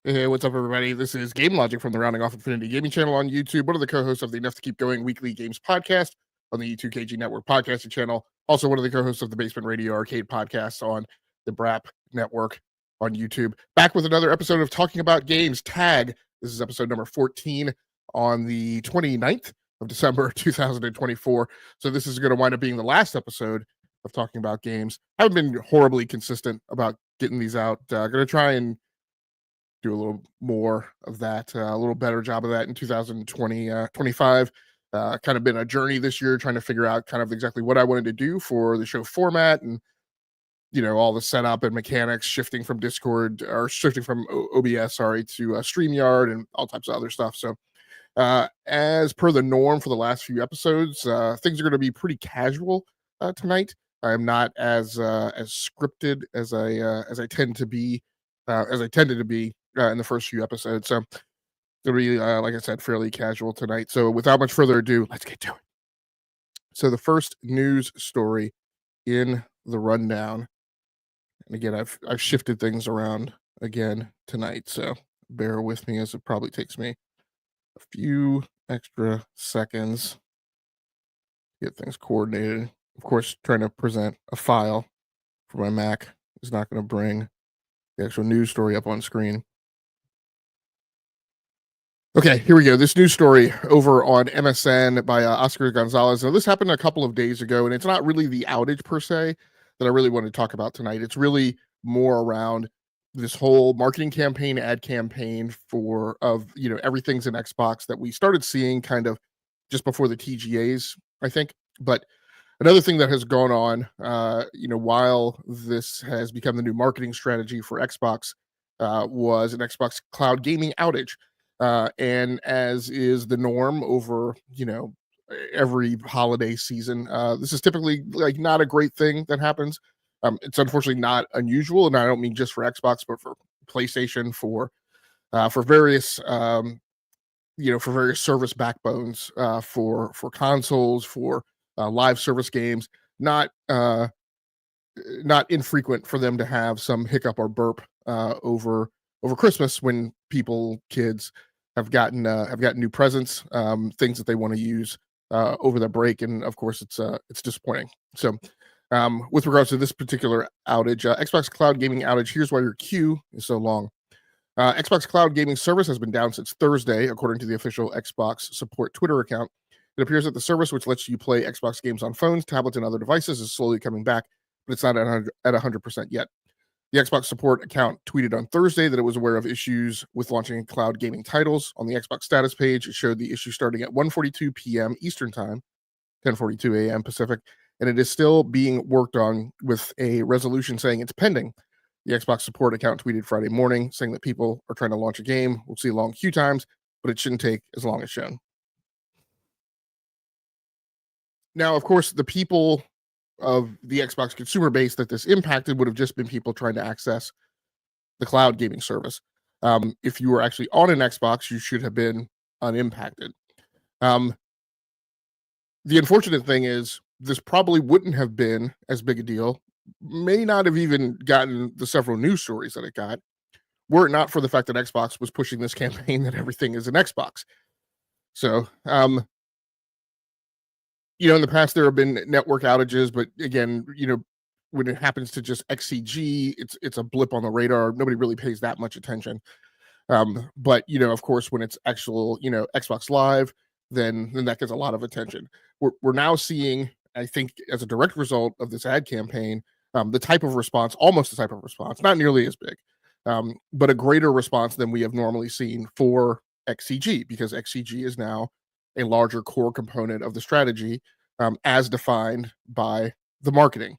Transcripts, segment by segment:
Hey, what's up, everybody? This is Game Logic from the Rounding Off Infinity Gaming channel on YouTube. One of the co-hosts of the Enough to Keep Going weekly games podcast on the E2KG Network podcasting channel. Also, one of the co-hosts of the Basement Radio Arcade podcast on the BRAP Network on YouTube. Back with another episode of Talking About Games Tag. This is episode number 14 on the 29th of December 2024. So this is going to wind up being the last episode of Talking About Games. I haven't been horribly consistent about getting these out. Going to try and do a little more of that, a little better job of that in 2025. Kind of been a journey this year trying to figure out kind of exactly what I wanted to do for the show format and, all the setup and mechanics, shifting from Discord or shifting from OBS, to StreamYard and all types of other stuff. So as per the norm for the last few episodes, things are going to be pretty casual tonight. I'm not as scripted as I tend to be, as I tended to be in the first few episodes. So it'll be, like I said, fairly casual tonight. So without much further ado, let's get to it. So the first news story in the rundown, and again, I've shifted things around again tonight, so bear with me as it probably takes me a few extra seconds to get things coordinated. Of course, trying to present a file for my Mac is not going to bring the actual news story up on screen. Okay, here we go. This news story over on MSN by Oscar Gonzalez. Now, this happened a couple of days ago, and it's not really the outage per se that I really want to talk about tonight. It's really more around this whole marketing campaign, ad campaign of everything's in Xbox that we started seeing kind of just before the TGAs, I think. But another thing that has gone on, while this has become the new marketing strategy for Xbox, was an Xbox cloud gaming outage. And as is the norm over, every holiday season, this is typically like not a great thing that happens. It's unfortunately not unusual, and I don't mean just for Xbox, but for PlayStation, for various, for various service backbones, for consoles, for live service games. Not infrequent for them to have some hiccup or burp over Christmas when kids have gotten new presents, things that they want to use over the break, and of course it's disappointing. So with regards to this particular outage, Xbox Cloud Gaming outage, here's why your queue is so long. Xbox Cloud Gaming service has been down since Thursday, according to the official Xbox support Twitter account. It appears that the service, which lets you play Xbox games on phones, tablets, and other devices, is slowly coming back, but it's not at 100% yet. The Xbox support account tweeted on Thursday that it was aware of issues with launching cloud gaming titles. On the Xbox status page, it showed the issue starting at 1:42 p.m. Eastern Time, 10:42 a.m. Pacific, and it is still being worked on with a resolution saying it's pending. The Xbox support account tweeted Friday morning saying that people are trying to launch a game. We'll see long queue times, but it shouldn't take as long as shown. Now, of course, the people of the Xbox consumer base that this impacted would have just been people trying to access the cloud gaming service. If you were actually on an Xbox, you should have been unimpacted. The unfortunate thing is this probably wouldn't have been as big a deal, may not have even gotten the several news stories that it got, were it not for the fact that Xbox was pushing this campaign that everything is an Xbox. So, in the past there have been network outages, but again, when it happens to just XCG, it's a blip on the radar. Nobody really pays that much attention. But of course, when it's actual, Xbox Live, then that gets a lot of attention. We're now seeing, I think, as a direct result of this ad campaign, the type of response, almost the type of response, not nearly as big, but a greater response than we have normally seen for XCG, because XCG is now a larger core component of the strategy, as defined by the marketing.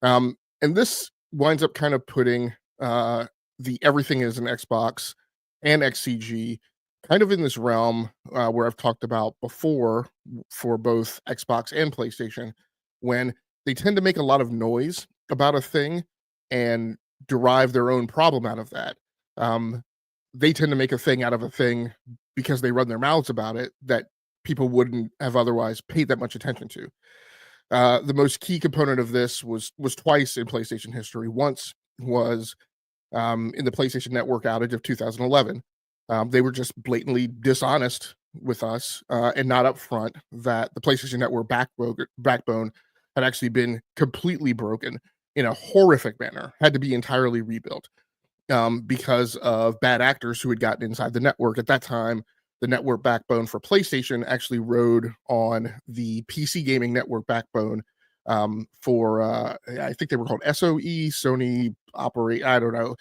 And this winds up kind of putting the everything is an Xbox and XCG kind of in this realm where I've talked about before for both Xbox and PlayStation, when they tend to make a lot of noise about a thing and derive their own problem out of that. They tend to make a thing out of a thing because they run their mouths about it that people wouldn't have otherwise paid that much attention to. The most key component of this was twice in PlayStation history. Once was in the PlayStation Network outage of 2011. They were just blatantly dishonest with us and not upfront that the PlayStation Network backbone had actually been completely broken in a horrific manner, had to be entirely rebuilt because of bad actors who had gotten inside the network. At that time, the network backbone for PlayStation actually rode on the PC gaming network backbone for I think they were called SOE, Sony Operate, I don't know,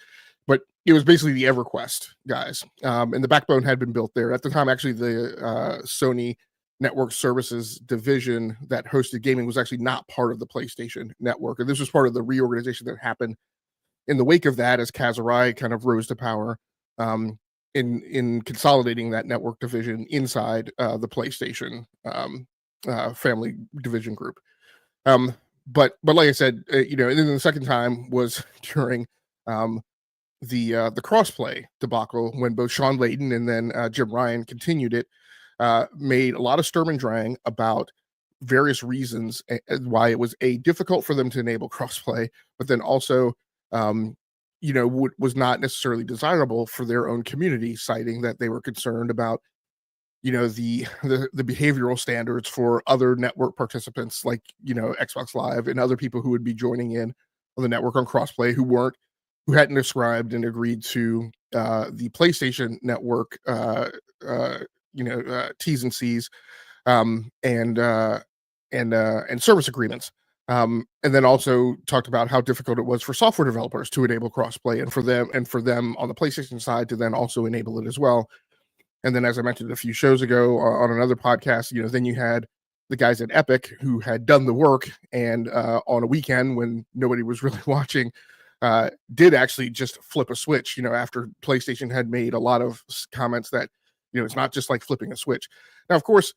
but it was basically the EverQuest guys, and the backbone had been built there at the time. Actually, the Sony Network Services division that hosted gaming was actually not part of the PlayStation Network, and this was part of the reorganization that happened in the wake of that as Kazurai kind of rose to power. In consolidating that network division inside the PlayStation family division group. But like I said, and then the second time was during the crossplay debacle when both Sean Layden and then Jim Ryan continued it, made a lot of sturm and drang about various reasons why it was difficult for them to enable crossplay, but then also was not necessarily desirable for their own community, citing that they were concerned about the behavioral standards for other network participants like Xbox Live and other people who would be joining in on the network on crossplay who hadn't ascribed and agreed to the PlayStation Network T's and C's and service agreements. And then also talked about how difficult it was for software developers to enable crossplay, and for them on the PlayStation side to then also enable it as well. And then, as I mentioned a few shows ago on another podcast, then you had the guys at Epic who had done the work, and on a weekend when nobody was really watching, did actually just flip a switch. After PlayStation had made a lot of comments that it's not just like flipping a switch. Now, of course,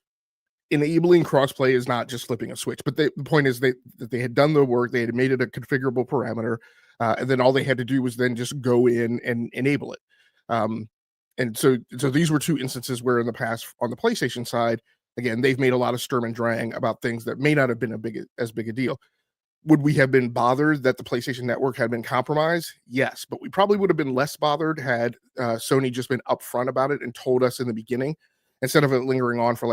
enabling crossplay is not just flipping a switch, but the point is that they had done the work, they had made it a configurable parameter, and then all they had to do was then just go in and enable it. And so these were two instances where in the past on the PlayStation side, again, they've made a lot of sturm and drang about things that may not have been as big a deal. Would we have been bothered that the PlayStation Network had been compromised? Yes, but we probably would have been less bothered had Sony just been upfront about it and told us in the beginning, instead of it lingering on for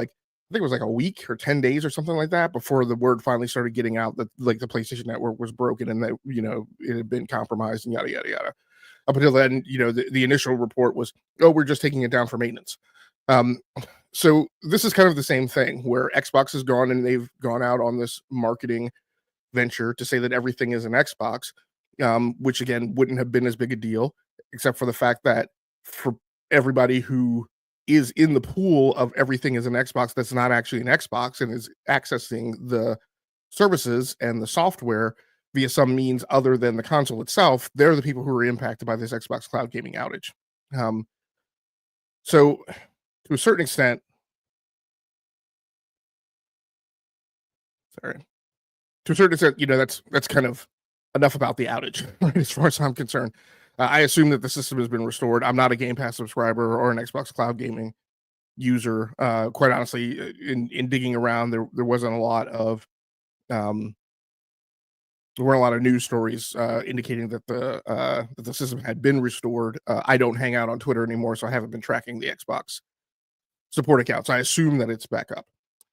I think it was like a week or 10 days or something like that before the word finally started getting out that the PlayStation Network was broken and that, it had been compromised and yada, yada, yada. Up until then, the initial report was, oh, we're just taking it down for maintenance. So this is kind of the same thing where Xbox has gone and they've gone out on this marketing venture to say that everything is an Xbox, which again wouldn't have been as big a deal, except for the fact that for everybody who is in the pool of everything is an Xbox that's not actually an Xbox and is accessing the services and the software via some means other than the console itself, they're the people who are impacted by this Xbox Cloud Gaming outage. So to a certain extent, that's kind of enough about the outage, right, as far as I'm concerned. I assume that the system has been restored. I'm not a Game Pass subscriber or an Xbox Cloud Gaming user. Quite honestly, in digging around, there wasn't a lot of there weren't a lot of news stories indicating that the system had been restored. I don't hang out on Twitter anymore, so I haven't been tracking the Xbox support accounts. I assume that it's back up.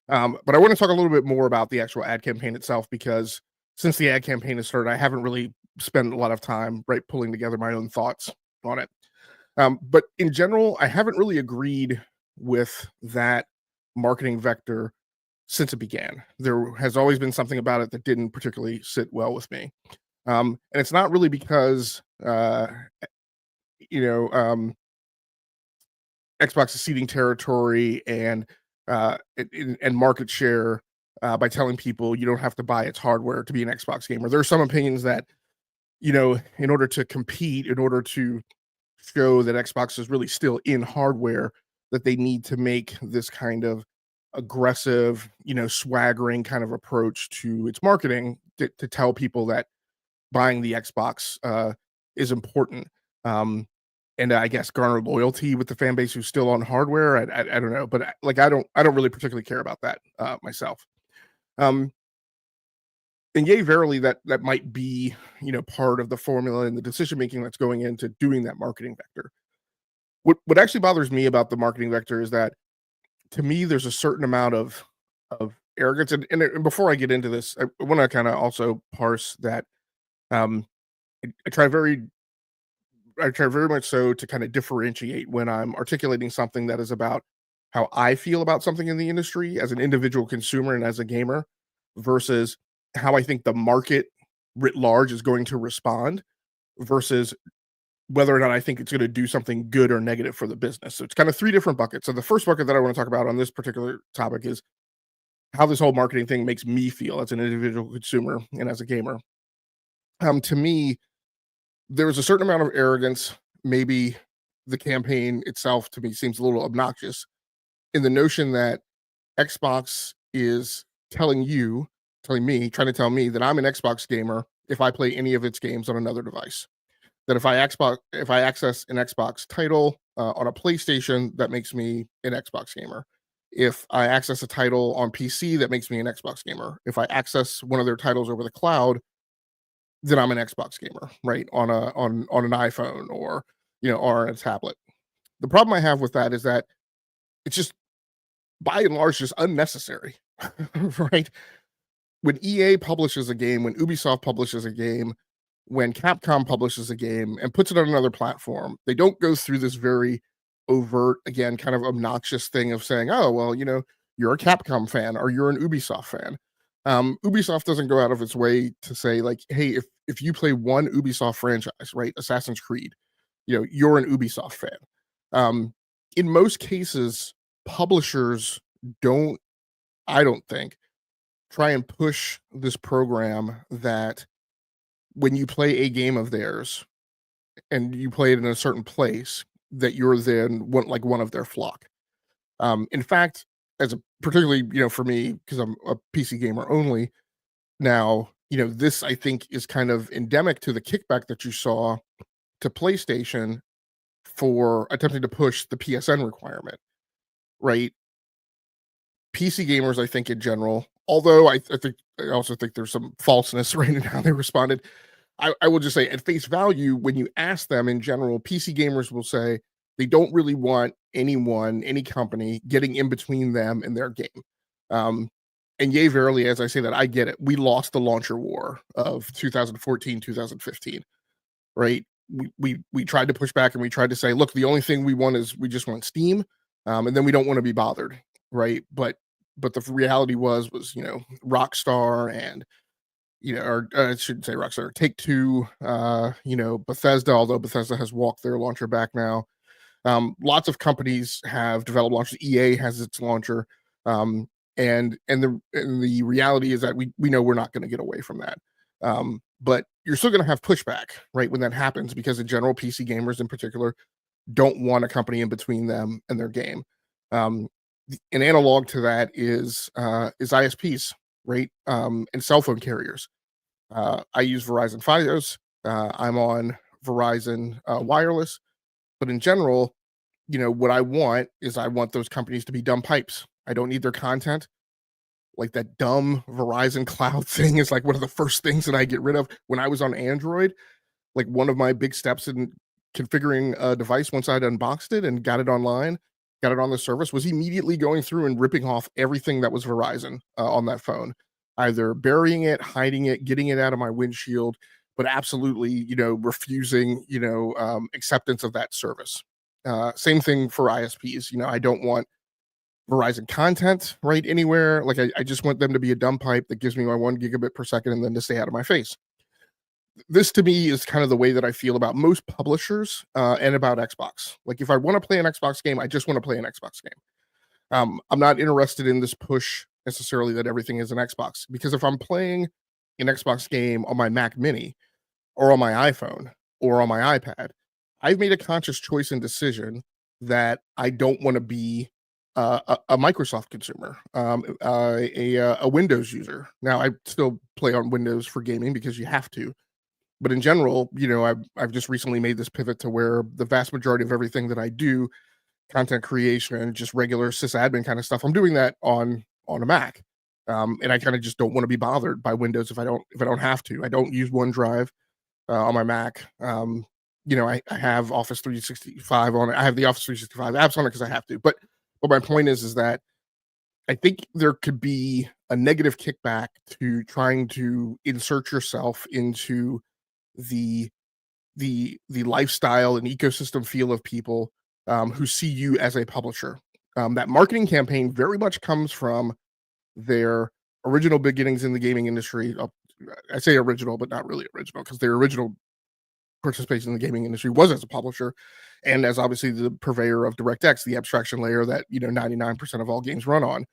But I want to talk a little bit more about the actual ad campaign itself, because since the ad campaign has started, I haven't really spent a lot of time pulling together my own thoughts on it. But in general, I haven't really agreed with that marketing vector since it began. There has always been something about it that didn't particularly sit well with me. And it's not really because, Xbox is ceding territory and market share by telling people you don't have to buy its hardware to be an Xbox gamer. There are some opinions that, in order to compete, in order to show that Xbox is really still in hardware, that they need to make this kind of aggressive, swaggering kind of approach to its marketing to tell people that buying the Xbox is important. And I guess garner loyalty with the fan base who's still on hardware. I don't know, but I don't really particularly care about that myself. And yay, verily, that might be, part of the formula and the decision making that's going into doing that marketing vector. What actually bothers me about the marketing vector is that, to me, there's a certain amount of arrogance. And before I get into this, I want to kind of also parse that. Um, I, I try very I try very much so to kind of differentiate when I'm articulating something that is about how I feel about something in the industry as an individual consumer and as a gamer versus how I think the market writ large is going to respond versus whether or not I think it's going to do something good or negative for the business. So it's kind of three different buckets. So the first bucket that I want to talk about on this particular topic is how this whole marketing thing makes me feel as an individual consumer and as a gamer. To me, there was a certain amount of arrogance. Maybe the campaign itself to me seems a little obnoxious in the notion that Xbox is telling me, trying to tell me that I'm an Xbox gamer if I play any of its games on another device. That if I access an Xbox title on a PlayStation, that makes me an Xbox gamer. If I access a title on PC, that makes me an Xbox gamer. If I access one of their titles over the cloud, then I'm an Xbox gamer, right? On an iPhone or a tablet. The problem I have with that is that it's just by and large just unnecessary, right? When EA publishes a game, when Ubisoft publishes a game, when Capcom publishes a game and puts it on another platform, they don't go through this very overt, again, kind of obnoxious thing of saying, "Oh, well, you're a Capcom fan or you're an Ubisoft fan." Ubisoft doesn't go out of its way to say, like, "Hey, if you play one Ubisoft franchise, right, Assassin's Creed, you're an Ubisoft fan." Um, in most cases, publishers don't, I don't think, try and push this program that when you play a game of theirs and you play it in a certain place, that you're then one of their flock. In fact, as a particularly, for me, because I'm a PC gamer only, now, this I think is kind of endemic to the kickback that you saw to PlayStation for attempting to push the PSN requirement, right? PC gamers, I think in general, although I also think there's some falseness right in how they responded. I will just say at face value, when you ask them in general, PC gamers will say they don't really want anyone, any company getting in between them and their game. Um, and yay, verily, as I say that, I get it. We lost the launcher war of 2014, 2015, right? We tried to push back and we tried to say, look, the only thing we want is we just want Steam, and then we don't want to be bothered, right? But the reality was Rockstar and or I shouldn't say Rockstar, Take Two, Bethesda, although Bethesda has walked their launcher back now. Lots of companies have developed launchers. EA has its launcher, and the reality is that we know we're not going to get away from that. But you're still going to have pushback, right, when that happens, because in general, PC gamers in particular don't want a company in between them and their game. An analog to that is ISPs, right, and cell phone carriers. I use Verizon Fios. I'm on Verizon Wireless, but in general, what I want is I want those companies to be dumb pipes. I don't need their content. Like that dumb Verizon cloud thing is like one of the first things that I get rid of when I was on Android. Like one of my big steps in configuring a device once I'd unboxed it and got it online, got it on the service, was immediately going through and ripping off everything that was Verizon on that phone, either burying it, hiding it, getting it out of my windshield, but absolutely, refusing, acceptance of that service. Same thing for ISPs. I don't want Verizon content right anywhere. Like I just want them to be a dumb pipe that gives me my 1 gigabit per second and then to stay out of my face. This to me is kind of the way that I feel about most publishers and about Xbox. Like if I want to play an Xbox game, I just want to play an Xbox game. I'm not interested in this push necessarily that everything is an Xbox, because if I'm playing an Xbox game on my Mac Mini or on my iPhone or on my iPad, I've made a conscious choice and decision that I don't want to be a Microsoft consumer, a Windows user. Now I still play on Windows for gaming because you have to, but in general, I've just recently made this pivot to where the vast majority of everything that I do, content creation, just regular sysadmin kind of stuff, I'm doing that on a Mac. And I kind of just don't want to be bothered by Windows if I don't have to. I don't use OneDrive on my Mac. I have Office 365 on it. I have the Office 365 apps on it because I have to. But my point is that I think there could be a negative kickback to trying to insert yourself into the the lifestyle and ecosystem feel of people who see you as a publisher. That marketing campaign very much comes from their original beginnings in the gaming industry. I say original, but not really original, because their original participation in the gaming industry was as a publisher and as obviously the purveyor of DirectX, the abstraction layer that 99% of all games run on.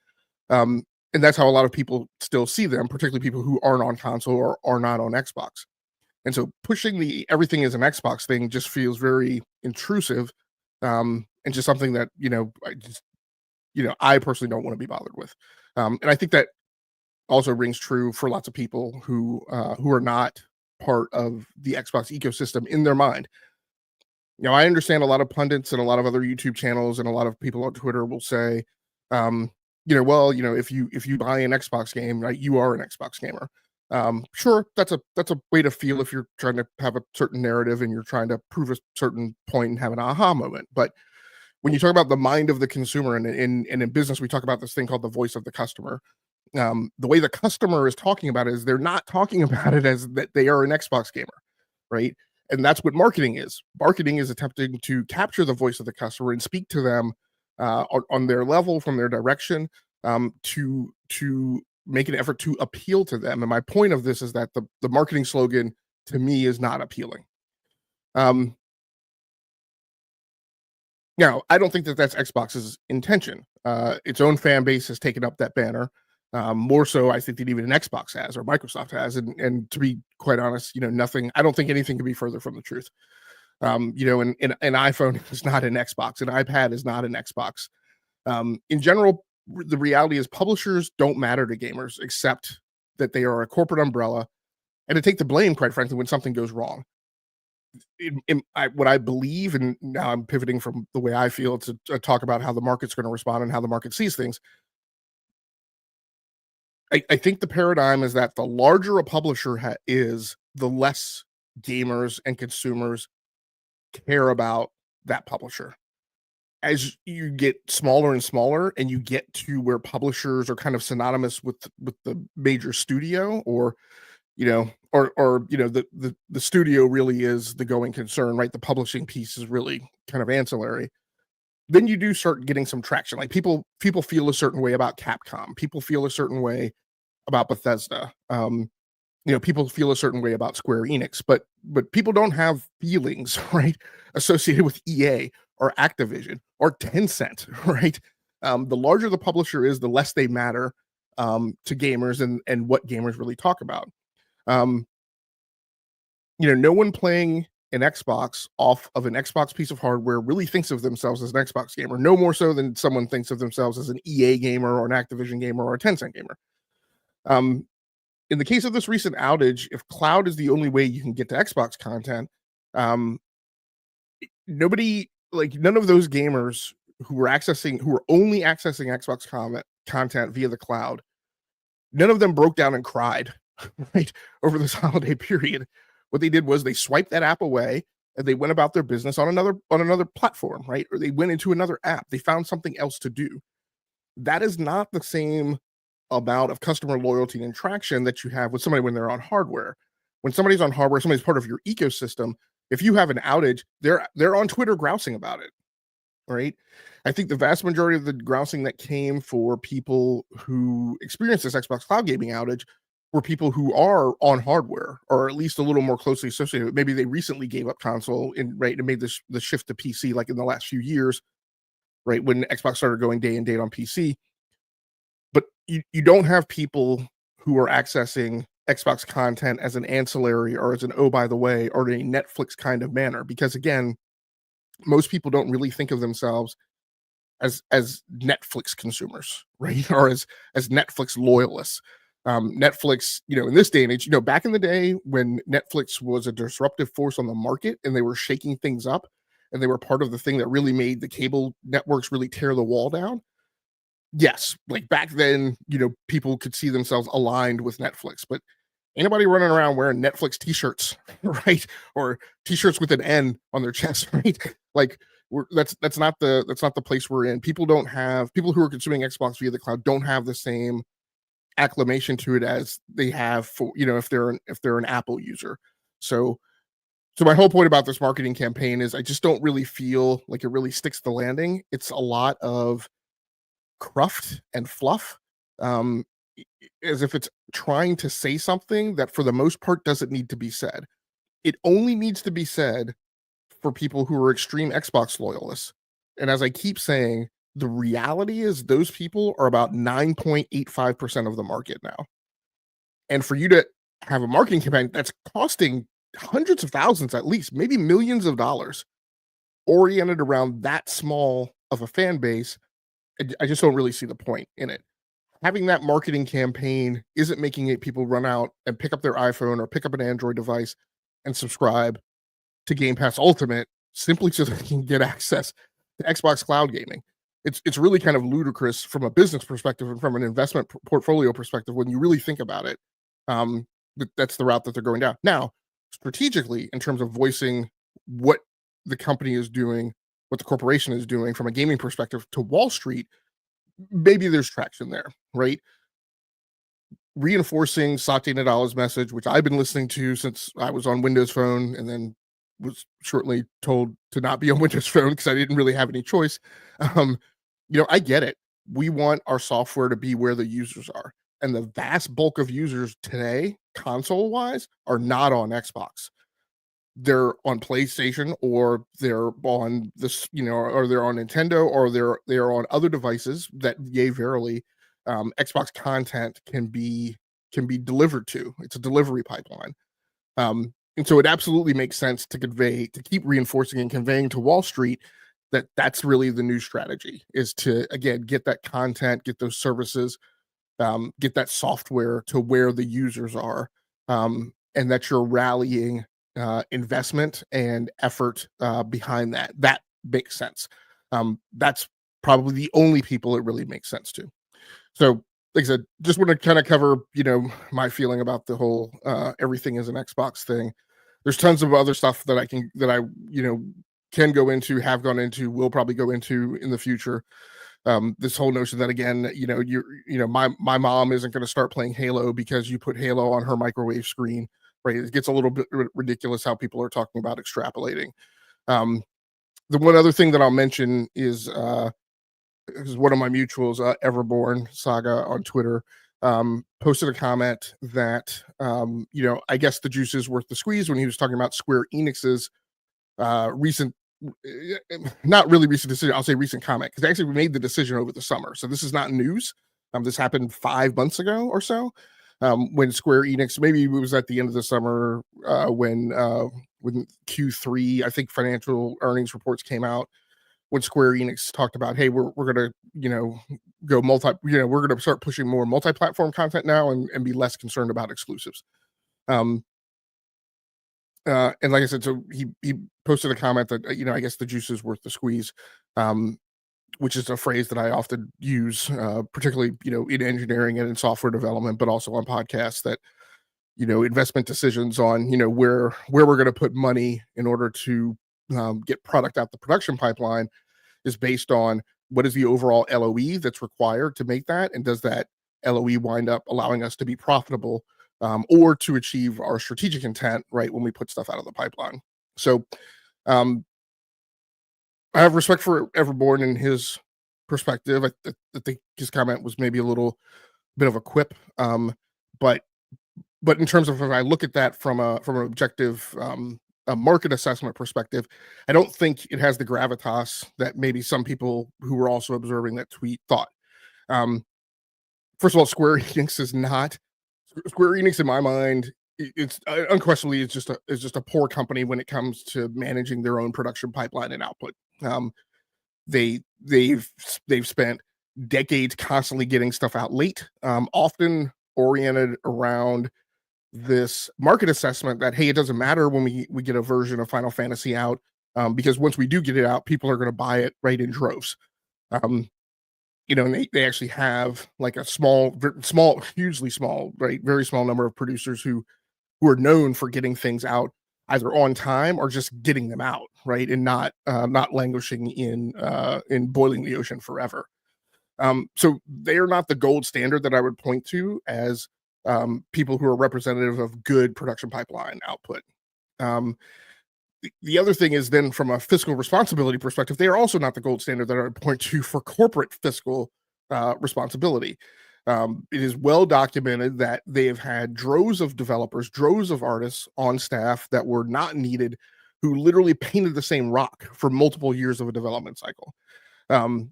And that's how a lot of people still see them, particularly people who aren't on console or are not on Xbox. And so pushing the everything is an Xbox thing just feels very intrusive, and just something that I personally don't want to be bothered with. And I think that also rings true for lots of people who are not part of the Xbox ecosystem in their mind. I understand a lot of pundits and a lot of other YouTube channels and a lot of people on Twitter will say, if you buy an Xbox game, right, you are an Xbox gamer. Sure, that's a way to feel if you're trying to have a certain narrative and you're trying to prove a certain point and have an aha moment. But when you talk about the mind of the consumer, and in business, we talk about this thing called the voice of the customer. The way the customer is talking about it is they're not talking about it as that they are an Xbox gamer, right? And that's what marketing is. Marketing is attempting to capture the voice of the customer and speak to them on their level, from their direction, to make an effort to appeal to them. And my point of this is that the marketing slogan to me is not appealing. Now, I don't think that that's Xbox's intention. Its own fan base has taken up that banner. More so, I think, than even an Xbox has or Microsoft has. And to be quite honest, nothing. I don't think anything could be further from the truth. An iPhone is not an Xbox. An iPad is not an Xbox. In general, the reality is publishers don't matter to gamers, except that they are a corporate umbrella and to take the blame, quite frankly, when something goes wrong. What I believe, and now I'm pivoting from the way I feel to talk about how the market's going to respond and how the market sees things. I think the paradigm is that the larger a publisher is, the less gamers and consumers care about that publisher. As you get smaller and smaller, and you get to where publishers are kind of synonymous with the major studio, or the studio really is the going concern, right? The publishing piece is really kind of ancillary. Then you do start getting some traction. Like people feel a certain way about Capcom. People feel a certain way about Bethesda. People feel a certain way about Square Enix, but people don't have feelings, right, associated with EA or Activision or Tencent, right? The larger the publisher is, the less they matter to gamers and what gamers really talk about. No one playing an Xbox off of an Xbox piece of hardware really thinks of themselves as an Xbox gamer, no more so than someone thinks of themselves as an EA gamer or an Activision gamer or a Tencent gamer. In the case of this recent outage, if cloud is the only way you can get to Xbox content, none of those gamers who are only accessing Xbox content via the cloud, none of them broke down and cried, right, over this holiday period. What they did was they swiped that app away and they went about their business on another platform, right? Or they went into another app. They found something else to do. That is not the same amount of customer loyalty and traction that you have with somebody when they're on hardware. When somebody's on hardware, somebody's part of your ecosystem. If you have an outage, they're on Twitter grousing about it, right? I think the vast majority of the grousing that came for people who experienced this Xbox Cloud gaming outage were people who are on hardware, or at least a little more closely associated. Maybe they recently gave up console and made the shift to PC, like in the last few years, right, when Xbox started going day and date on PC. But you don't have people who are accessing Xbox content as an ancillary or as an oh by the way, or in a Netflix kind of manner, because again, most people don't really think of themselves as Netflix consumers, right, or as Netflix loyalists. Netflix, in this day and age, back in the day when Netflix was a disruptive force on the market and they were shaking things up and they were part of the thing that really made the cable networks really tear the wall down, yes, like back then, people could see themselves aligned with Netflix, but anybody running around wearing Netflix t-shirts, right? Or t-shirts with an N on their chest, right? Like that's not the place we're in. People who are consuming Xbox via the cloud don't have the same acclamation to it as they have for, if they're an Apple user. So so my whole point about this marketing campaign is I just don't really feel like it really sticks the landing. It's a lot of cruft and fluff, um, as if it's trying to say something that for the most part doesn't need to be said. It only needs to be said for people who are extreme Xbox loyalists. And as I keep saying, the reality is those people are about 9.85% of the market now. And for you to have a marketing campaign that's costing hundreds of thousands, at least, maybe millions of dollars, oriented around that small of a fan base, I just don't really see the point in it. Having that marketing campaign isn't making it people run out and pick up their iPhone or pick up an Android device and subscribe to Game Pass Ultimate simply so they can get access to Xbox Cloud gaming. It's really kind of ludicrous from a business perspective and from an investment portfolio perspective when you really think about it. That's the route that they're going down. Now, strategically, in terms of voicing what the company is doing, what the corporation is doing from a gaming perspective to Wall Street, maybe there's traction there, right? Reinforcing Satya Nadala's message, which I've been listening to since I was on Windows Phone and then was shortly told to not be on Windows Phone because I didn't really have any choice. Um, I get it. We want our software to be where the users are. And the vast bulk of users today, console wise, are not on Xbox. They're on PlayStation or they're on this, or they're on Nintendo or they're on other devices that, yay, verily, Xbox content can be delivered to. It's a delivery pipeline. And so it absolutely makes sense to keep reinforcing and conveying to Wall Street that that's really the new strategy, is to, again, get that content, get those services, get that software to where the users are, and that you're rallying investment and effort behind that. That makes sense. That's probably the only people it really makes sense to. So, like I said, just want to kind of cover, my feeling about the whole everything is an Xbox thing. There's tons of other stuff that I can go into, have gone into, will probably go into in the future. This whole notion that, again, my mom isn't going to start playing Halo because you put Halo on her microwave screen, right? It gets a little bit ridiculous how people are talking about extrapolating. The one other thing that I'll mention is one of my mutuals, Everborn Saga on Twitter, posted a comment that, I guess the juice is worth the squeeze when he was talking about Square Enix's recent, not really recent decision, I'll say recent comment, because actually we made the decision over the summer. So this is not news. This happened 5 months ago or so, when Square Enix, maybe it was at the end of the summer, when Q3, I think, financial earnings reports came out, when Square Enix talked about, hey, we're gonna, go we're gonna start pushing more multi-platform content now and be less concerned about exclusives. And like I said, so he posted a comment that, I guess the juice is worth the squeeze, which is a phrase that I often use, particularly, in engineering and in software development, but also on podcasts, that, investment decisions on, where we're going to put money in order to get product out the production pipeline is based on what is the overall LOE that's required to make that, and does that LOE wind up allowing us to be profitable, or to achieve our strategic intent, right, when we put stuff out of the pipeline. So I have respect for Everborn and his perspective. I think his comment was maybe a little bit of a quip, but in terms of, if I look at that from an objective, a market assessment perspective, I don't think it has the gravitas that maybe some people who were also observing that tweet thought. First of all, Square Enix, in my mind, it's unquestionably it's just a poor company when it comes to managing their own production pipeline and output. They've spent decades constantly getting stuff out late, often oriented around this market assessment that, hey, it doesn't matter when we get a version of Final Fantasy out, because once we do get it out, people are going to buy it right in droves. and they actually have like a hugely small, right, very small number of producers who are known for getting things out either on time or just getting them out, right, and not languishing in boiling the ocean forever. So they are not the gold standard that I would point to as people who are representative of good production pipeline output. Um, the other thing is then from a fiscal responsibility perspective, they are also not the gold standard that I would point to for corporate fiscal responsibility. It is well documented that they have had droves of developers, droves of artists on staff that were not needed, who literally painted the same rock for multiple years of a development cycle. Um,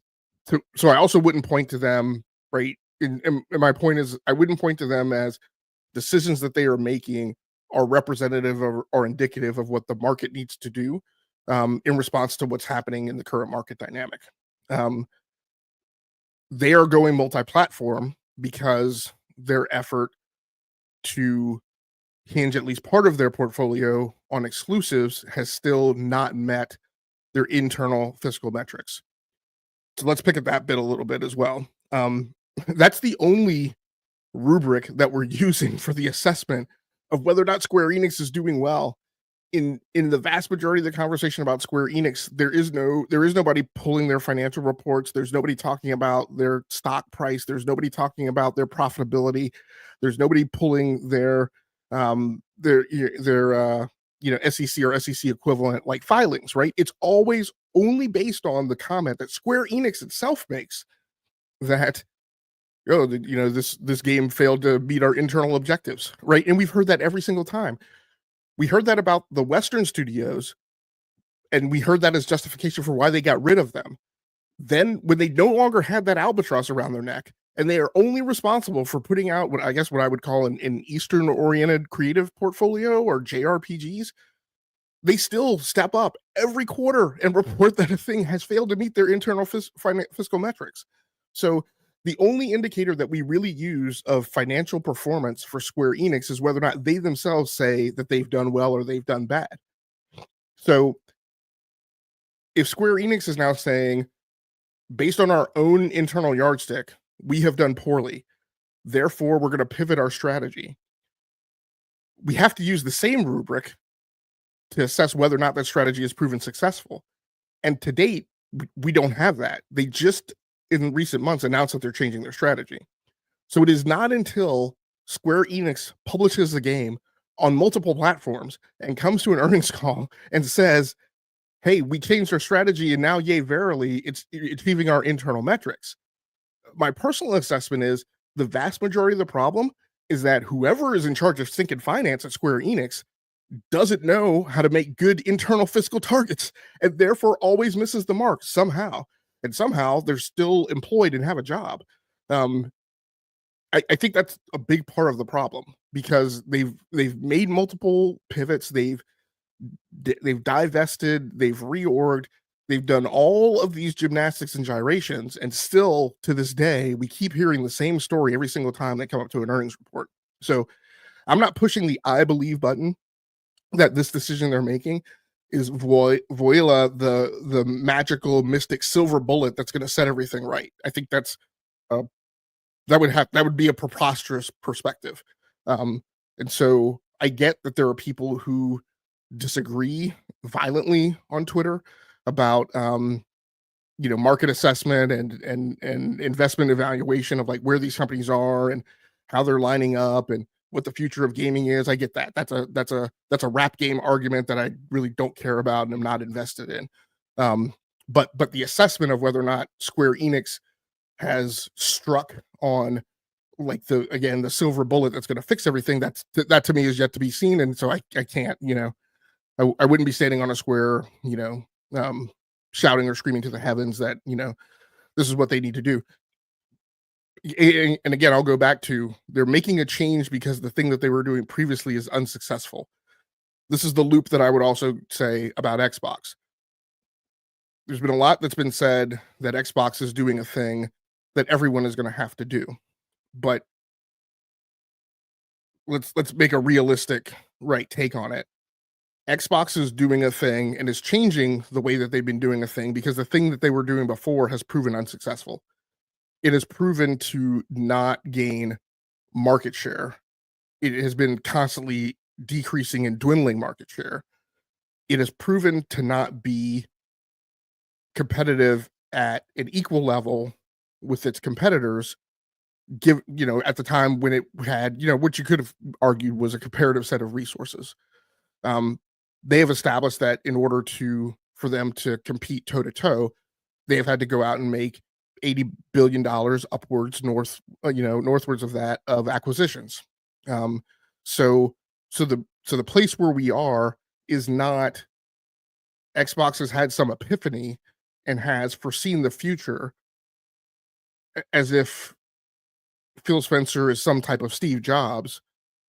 so I also wouldn't point to them, right? And my point is, I wouldn't point to them as decisions that they are making are representative or indicative of what the market needs to do in response to what's happening in the current market dynamic. Um, they are going multi-platform because their effort to hinge at least part of their portfolio on exclusives has still not met their internal fiscal metrics. So let's pick at that bit a little bit as well. That's the only rubric that we're using for the assessment of whether or not Square Enix is doing well. In the vast majority of the conversation about Square Enix, there is nobody pulling their financial reports. There's nobody talking about their stock price. There's nobody talking about their profitability. There's nobody pulling their SEC or SEC equivalent like filings, right? It's always only based on the comment that Square Enix itself makes that this game failed to meet our internal objectives, right? And we've heard that every single time. We heard that about the Western studios, and we heard that as justification for why they got rid of them. Then, when they no longer had that albatross around their neck, and they are only responsible for putting out what I would call an Eastern-oriented creative portfolio or JRPGs, they still step up every quarter and report that a thing has failed to meet their internal fiscal metrics. So the only indicator that we really use of financial performance for Square Enix is whether or not they themselves say that they've done well or they've done bad. So if Square Enix is now saying, based on our own internal yardstick, we have done poorly, therefore we're going to pivot our strategy, we have to use the same rubric to assess whether or not that strategy has proven successful. And to date, we don't have that. They just in recent months announced that they're changing their strategy. So it is not until Square Enix publishes the game on multiple platforms and comes to an earnings call and says, hey, we changed our strategy and now, yay, verily, it's achieving our internal metrics. My personal assessment is the vast majority of the problem is that whoever is in charge of sync and finance at Square Enix doesn't know how to make good internal fiscal targets and therefore always misses the mark somehow. And somehow they're still employed and have a job. I think that's a big part of the problem because they've made multiple pivots. They've divested, they've reorged, they've done all of these gymnastics and gyrations, and still to this day we keep hearing the same story every single time they come up to an earnings report. So I'm not pushing the I believe button that this decision they're making is voila the magical mystic silver bullet that's going to set everything right. I think that's that would be a preposterous perspective. And so I get that there are people who disagree violently on Twitter about market assessment and investment evaluation of like where these companies are and how they're lining up and what the future of gaming is. I get that. That's a rap game argument that I really don't care about and I'm not invested in. But the assessment of whether or not Square Enix has struck on like the silver bullet that's going to fix everything, that to me is yet to be seen. And so I can't, I wouldn't be standing on a square, shouting or screaming to the heavens that, this is what they need to do. And again, I'll go back to they're making a change because the thing that they were doing previously is unsuccessful. This is the loop that I would also say about Xbox. There's been a lot that's been said that Xbox is doing a thing that everyone is going to have to do. But let's make a realistic take on it. Xbox is doing a thing and is changing the way that they've been doing a thing because the thing that they were doing before has proven unsuccessful. it has proven to not gain market share. It has been constantly decreasing and dwindling market share. It has proven to not be competitive at an equal level with its competitors, at the time when it had, what you could have argued was a comparative set of resources. um, they have established that in order for them to compete toe to toe, they have had to go out and make $80 billion upwards northwards of that, of acquisitions. um, so the place where we are is not, Xbox has had some epiphany and has foreseen the future, as if Phil Spencer is some type of Steve Jobs,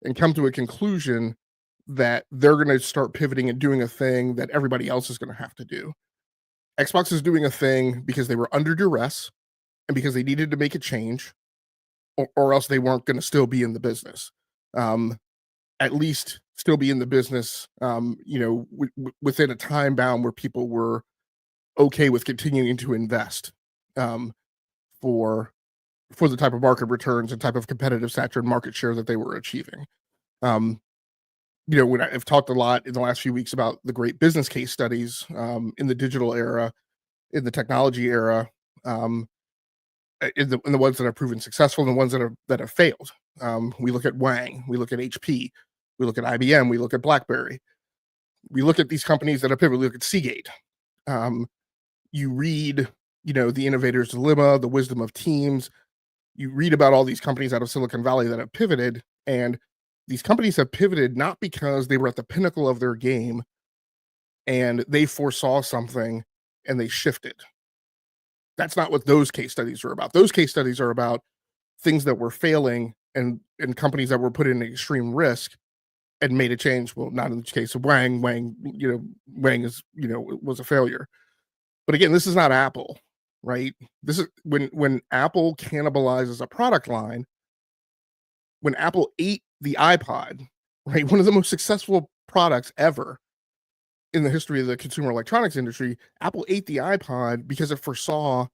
and come to a conclusion that they're going to start pivoting and doing a thing that everybody else is going to have to do. Xbox is doing a thing because they were under duress and because they needed to make a change, or else they weren't going to still be in the business. At least still be in the business, within a time bound where people were okay with continuing to invest, um, for the type of market returns and type of competitive stature and market share that they were achieving. Um, when I've talked a lot in the last few weeks about the great business case studies, in the digital era, in the technology era, in the ones that have proven successful, and the ones that have failed. We look at Wang, we look at HP, we look at IBM, we look at BlackBerry, we look at these companies that have pivoted. We look at Seagate. You read, the innovator's dilemma, the wisdom of teams. You read about all these companies out of Silicon Valley that have pivoted, and these companies have pivoted not because they were at the pinnacle of their game and they foresaw something and they shifted. That's not what those case studies are about. Those case studies are about things that were failing, and companies that were put in extreme risk and made a change. Well, not in the case of Wang. Wang is, was a failure. But again, this is not Apple, right? This is when Apple cannibalizes a product line, when Apple ate the iPod, right? One of the most successful products ever in the history of the consumer electronics industry. Apple ate the iPod because it foresaw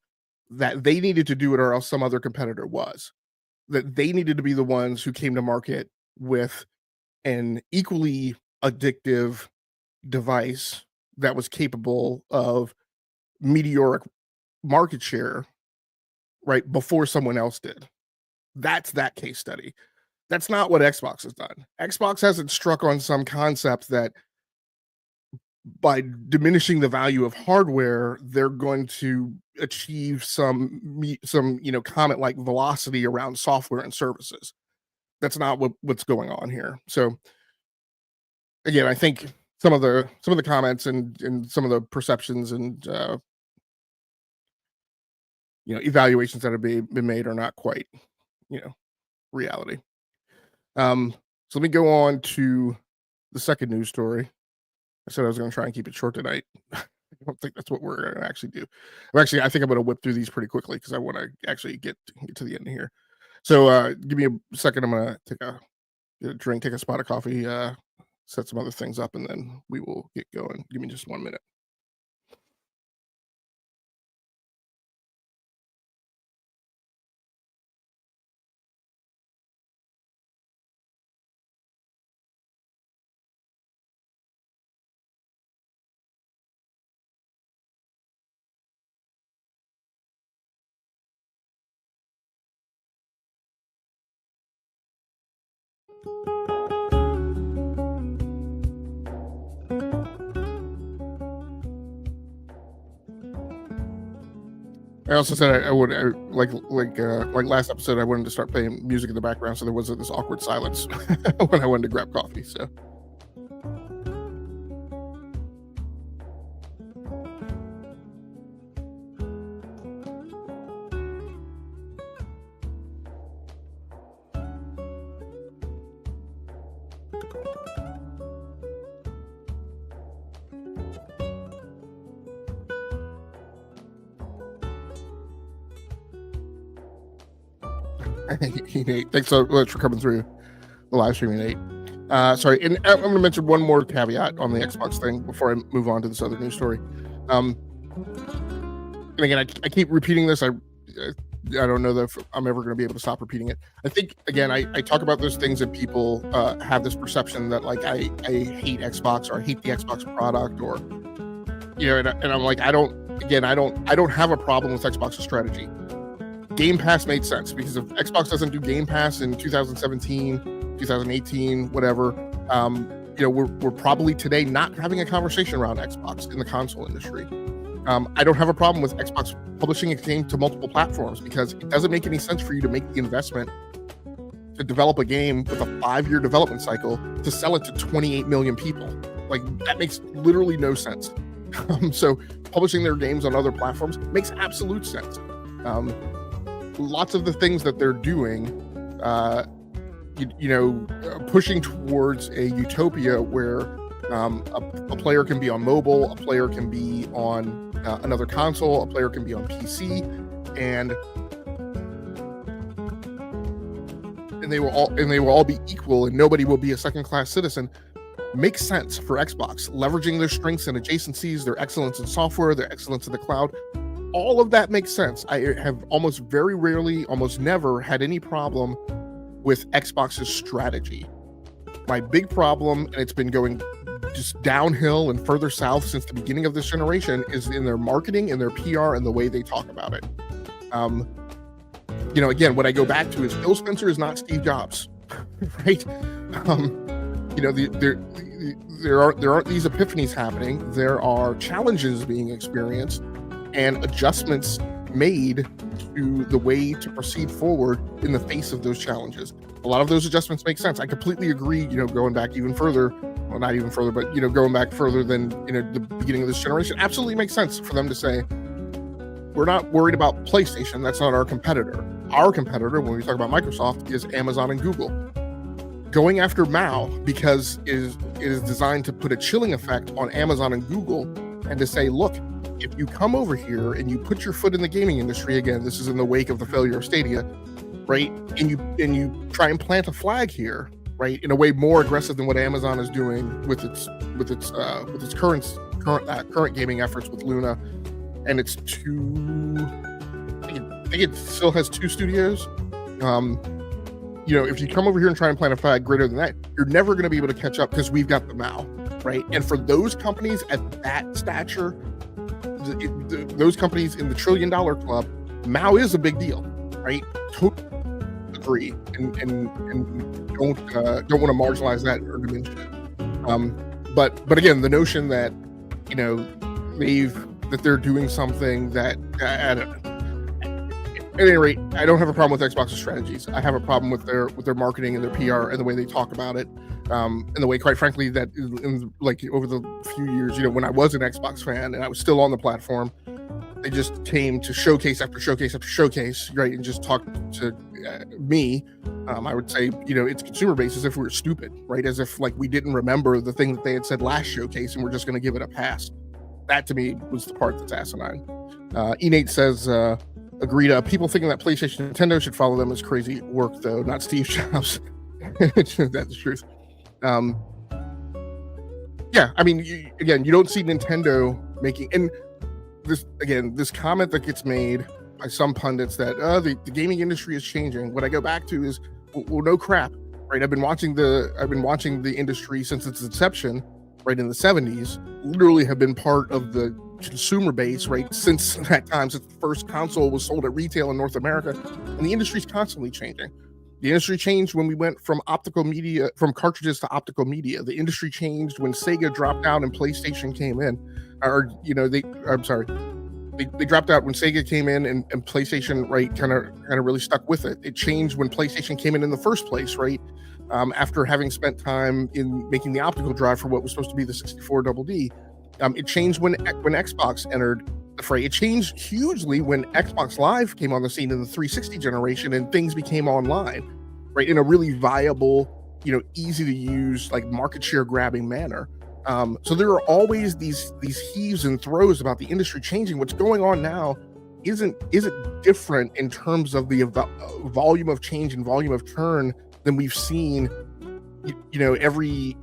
that they needed to do it, or else some other competitor was. That they needed to be the ones who came to market with an equally addictive device that was capable of meteoric market share, right, before someone else did. That's that case study. That's not what Xbox has done. Xbox hasn't struck on some concept that by diminishing the value of hardware, they're going to achieve some comet-like velocity around software and services. That's not what's going on here. So again, I think some of the comments and some of the perceptions and evaluations that have been made are not quite reality. So let me go on to the second news story. I said I was going to try and keep it short tonight. I don't think that's what we're going to actually do. I think I'm going to whip through these pretty quickly because I want to actually get to the end here. So give me a second. I'm going to get a drink, take a spot of coffee, set some other things up, and then we will get going. Give me just 1 minute. I also said I would like last episode. I wanted to start playing music in the background, so there wasn't this awkward silence when I wanted to grab coffee. So Nate, thanks so much for coming through the live streaming, Nate. Sorry, and I'm going to mention one more caveat on the Xbox thing before I move on to this other news story. And again, I keep repeating this. I don't know that if I'm ever going to be able to stop repeating it. I think again, I talk about those things that people have this perception that like I hate Xbox or I hate the Xbox product, or and I'm like, I don't have a problem with Xbox's strategy. Game Pass made sense because if Xbox doesn't do Game Pass in 2017, 2018, whatever, we're probably today not having a conversation around Xbox in the console industry. I don't have a problem with Xbox publishing a game to multiple platforms because it doesn't make any sense for you to make the investment to develop a game with a 5-year development cycle to sell it to 28 million people. Like, that makes literally no sense. So publishing their games on other platforms makes absolute sense. Lots of the things that they're doing, pushing towards a utopia where a player can be on mobile, a player can be on another console, a player can be on PC, and they will all be equal, and nobody will be a second-class citizen. Makes sense for Xbox, leveraging their strengths and adjacencies, their excellence in software, their excellence in the cloud. All of that makes sense. I have almost very rarely, almost never had any problem with Xbox's strategy. My big problem, and it's been going just downhill and further south since the beginning of this generation, is in their marketing and their PR and the way they talk about it. Again, what I go back to is Phil Spencer is not Steve Jobs, right? There aren't these epiphanies happening. There are challenges being experienced and adjustments made to the way to proceed forward in the face of those challenges. A lot of those adjustments make sense. I completely agree, going back even further, well, not even further, but, going back further than, the beginning of this generation, absolutely makes sense for them to say, we're not worried about PlayStation. That's not our competitor. Our competitor, when we talk about Microsoft, is Amazon and Google. Going after MAU because it is designed to put a chilling effect on Amazon and Google, and to say, look, if you come over here and you put your foot in the gaming industry, again, this is in the wake of the failure of Stadia, right? And you try and plant a flag here, right, in a way more aggressive than what Amazon is doing with its current gaming efforts with Luna, and it's I think it still has 2 studios. If you come over here and try and plant a flag greater than that, you're never going to be able to catch up because we've got the MAU, right? And for those companies at that stature, those companies in the $1 trillion club, MAU is a big deal, right? Totally agree, and don't want to marginalize that or diminish it. But again, the notion that they're doing something that at any rate, I don't have a problem with Xbox's strategies. I have a problem with their marketing and their PR and the way they talk about it, and the way, quite frankly, that over the few years, when I was an Xbox fan and I was still on the platform, they just came to showcase after showcase after showcase, right, and just talk to me. I would say, its consumer base as if we were stupid, right, as if we didn't remember the thing that they had said last showcase and we're just going to give it a pass. That to me was the part that's asinine. E-Nate says, agreed. People thinking that PlayStation and Nintendo should follow them is crazy work, though, not Steve Jobs. That's the truth. Yeah, I mean, you don't see Nintendo making, and this comment that gets made by some pundits that the gaming industry is changing. What I go back to is, well, no crap, right? I've been watching the industry since its inception, right, in the 70s. Literally have been part of the consumer base, right, since that time, since the first console was sold at retail in North America, and the industry's constantly changing. The industry changed when we went from cartridges to optical media. The industry changed when Sega dropped out and PlayStation came in, they dropped out when Sega came in, and PlayStation, right, kind of really stuck with it. It changed when PlayStation came in the first place, right, after having spent time in making the optical drive for what was supposed to be the 64 Double D. It changed when Xbox entered the fray. It changed hugely when Xbox Live came on the scene in the 360 generation and things became online, right, in a really viable, easy to use, market share grabbing manner. So there are always these heaves and throws about the industry changing. What's going on now isn't different in terms of the volume of change and volume of turn than we've seen every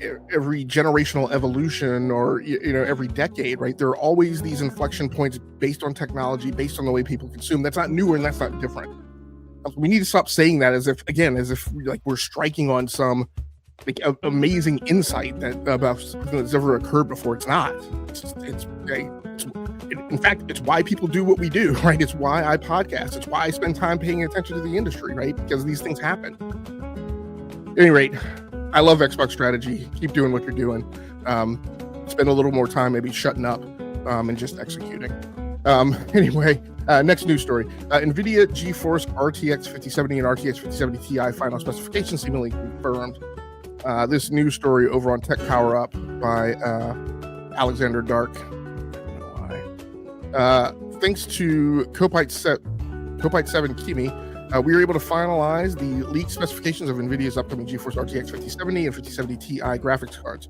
generational evolution, or every decade, right? There are always these inflection points based on technology, based on the way people consume. That's not newer and that's not different. We need to stop saying that as if like we're striking on some like amazing insight that about something that's ever occurred before. It's not. In fact, it's why people do what we do, right? It's why I podcast. It's why I spend time paying attention to the industry, right? Because these things happen. At any rate, I love Xbox strategy. Keep doing what you're doing. Spend a little more time maybe shutting up and just executing. Anyway, next news story. nVidia GeForce RTX 5070 and RTX 5070 Ti final specifications seemingly confirmed. This news story over on Tech Power Up by Alexander Dark. I don't know why. Thanks to Copite 7 Kimi, we were able to finalize the leaked specifications of NVIDIA's upcoming GeForce RTX 5070 and 5070 Ti graphics cards.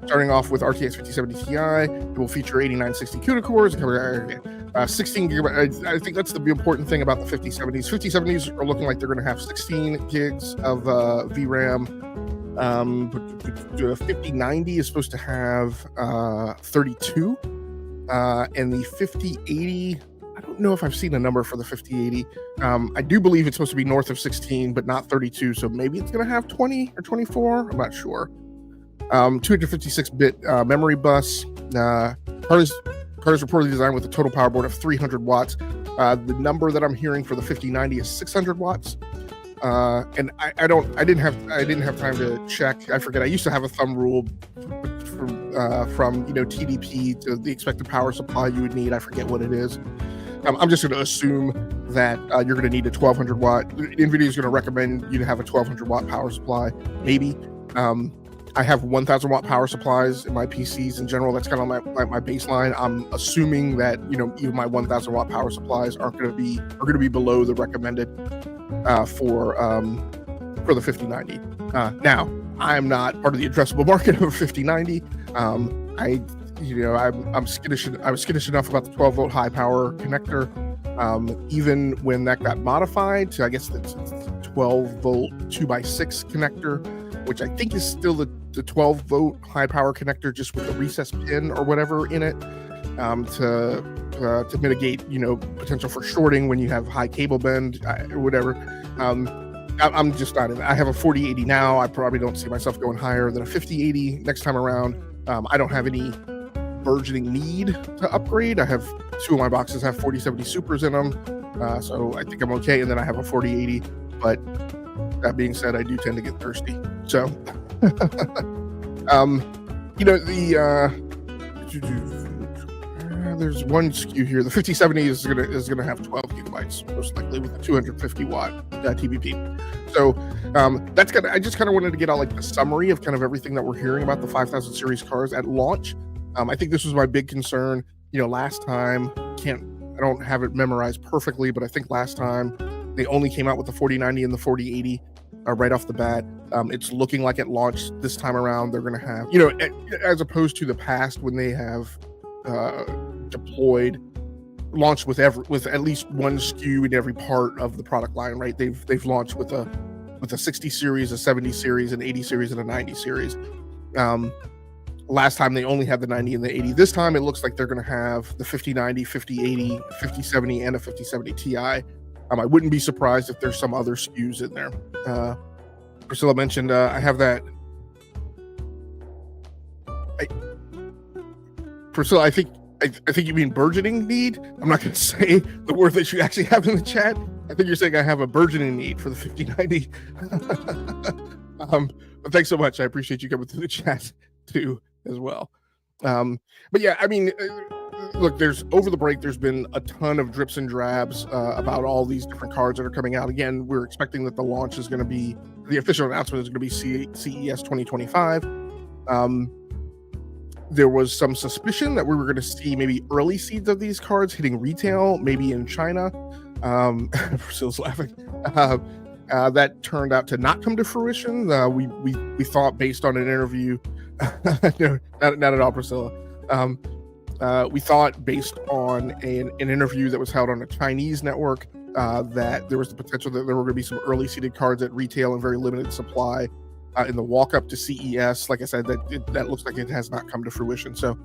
Starting off with RTX 5070 Ti, it will feature 8960 CUDA cores, 16 gigabytes. I think that's the important thing about the 5070s. 5070s are looking like they're going to have 16 gigs of VRAM. 5090 is supposed to have 32, and the 5080, I don't know if I've seen a number for the 5080. I do believe it's supposed to be north of 16, but not 32, so maybe it's going to have 20 or 24. I'm not sure. 256-bit memory bus. Card is reportedly designed with a total power board of 300 watts. The number that I'm hearing for the 5090 is 600 watts. And I didn't have time to check. I forget. I used to have a thumb rule from TDP to the expected power supply you would need. I forget what it is. I'm just going to assume that you're going to need a 1200 watt. NVIDIA is going to recommend you to have a 1200 watt power supply. Maybe. I have 1000 watt power supplies in my PCs in general. That's kind of my baseline. I'm assuming that even my 1000 watt power supplies are going to be below the recommended for the 5090. Now, I'm not part of the addressable market of a 5090. I'm skittish. I was skittish enough about the 12 volt high power connector. Even when that got modified to, I guess, the 12 volt 2x6 connector, which I think is still the 12 volt high power connector, just with a recessed pin or whatever in it, to mitigate potential for shorting when you have high cable bend or whatever. I'm just not in that. I have a 4080 now. I probably don't see myself going higher than a 5080 next time around. I don't have any burgeoning need to upgrade. I have two of my boxes have 4070 Supers in them, so I think I'm okay. And then I have a 4080. But that being said, I do tend to get thirsty. So, there's one SKU here. The 5070 is gonna have 12 gigabytes, most likely, with a 250 watt TBP. So that's kind of. I just kind of wanted to get out like the summary of kind of everything that we're hearing about the 5000 series cars at launch. I think this was my big concern. Last time, I don't have it memorized perfectly, but I think last time they only came out with the 4090 and the 4080 right off the bat. It's looking like at launch this time around they're going to have, as opposed to the past when they have launched with at least one SKU in every part of the product line, right? They've launched with a 60 series, a 70 series, an 80 series, and a 90 series. Last time they only had the 90 and the 80. This time it looks like they're going to have the 5090, 5080, 5070, and a 5070 Ti. I wouldn't be surprised if there's some other SKUs in there. Priscilla mentioned I have that. Priscilla, I think you mean burgeoning need. I'm not going to say the word that you actually have in the chat. I think you're saying I have a burgeoning need for the 5090. But thanks so much. I appreciate you coming through the chat too as well. But yeah, I mean, look, over the break, there's been a ton of drips and drabs about all these different cards that are coming out. Again, we're expecting that the official announcement is going to be CES 2025. There was some suspicion that we were going to see maybe early seeds of these cards hitting retail, maybe in China. Priscilla's laughing. That turned out to not come to fruition. We thought, based on an interview, no, not at all, Priscilla. We thought, based on an interview that was held on a Chinese network, that there was the potential that there were going to be some early seeded cards at retail in very limited supply. in the walk up to CES. Like I said, that looks like it has not come to fruition. So,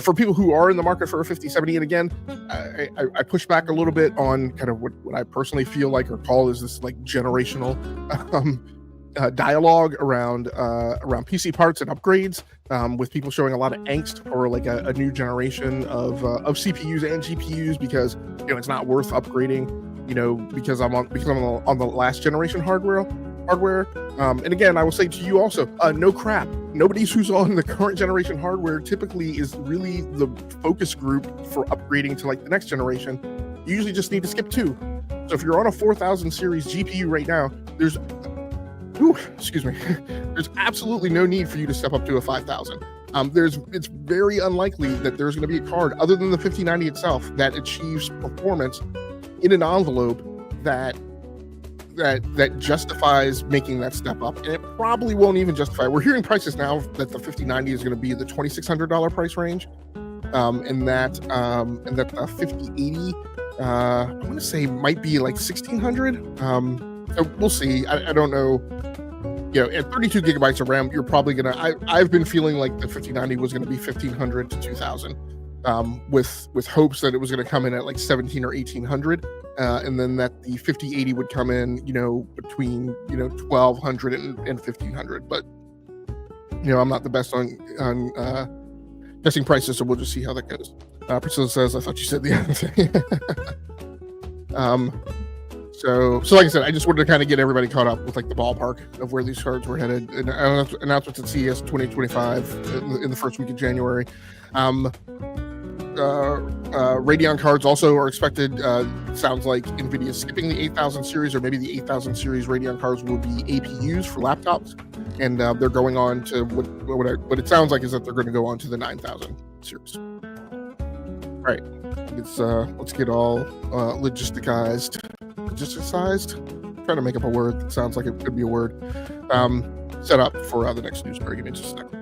for people who are in the market for a 5070, and again, I push back a little bit on kind of what I personally feel like or call is this like generational dialogue around PC parts and upgrades, with people showing a lot of angst for like a new generation of CPUs and GPUs because it's not worth upgrading, because I'm on the last generation hardware. And again, I will say to you also, no crap. Nobody who's on the current generation hardware typically is really the focus group for upgrading to like the next generation. You usually just need to skip 2. So if you're on a 4000 series GPU right now, there's absolutely no need for you to step up to a 5000. It's very unlikely that there's going to be a card other than the 5090 itself that achieves performance in an envelope that justifies making that step up, and it probably won't even justify. We're hearing prices now that the 5090 is going to be in the $2,600 price range, and that the 5080 I want to say might be like $1,600. So we'll see. I don't know. At 32 gigabytes of RAM, you're probably gonna. I've been feeling like the 5090 was going to be $1,500 to $2,000, with hopes that it was going to come in at like $1,700 or $1,800. And then that the 5080 would come in, between $1,200 and $1,500. But I'm not the best on guessing prices, so we'll just see how that goes. Priscilla says, "I thought you said the other thing." So like I said, I just wanted to kind of get everybody caught up with like the ballpark of where these cards were headed. And announcements at CES 2025 in the first week of January. Radeon cards also are expected. Sounds like nVidia is skipping the 8000 series, or maybe the 8000 series Radeon cards will be APUs for laptops, and they're going on to what it sounds like is that they're going to go on to the 9000 series. All right, let's get all logisticized. Trying to make up a word that sounds like it could be a word. Set up for the next news story. Give me just a second.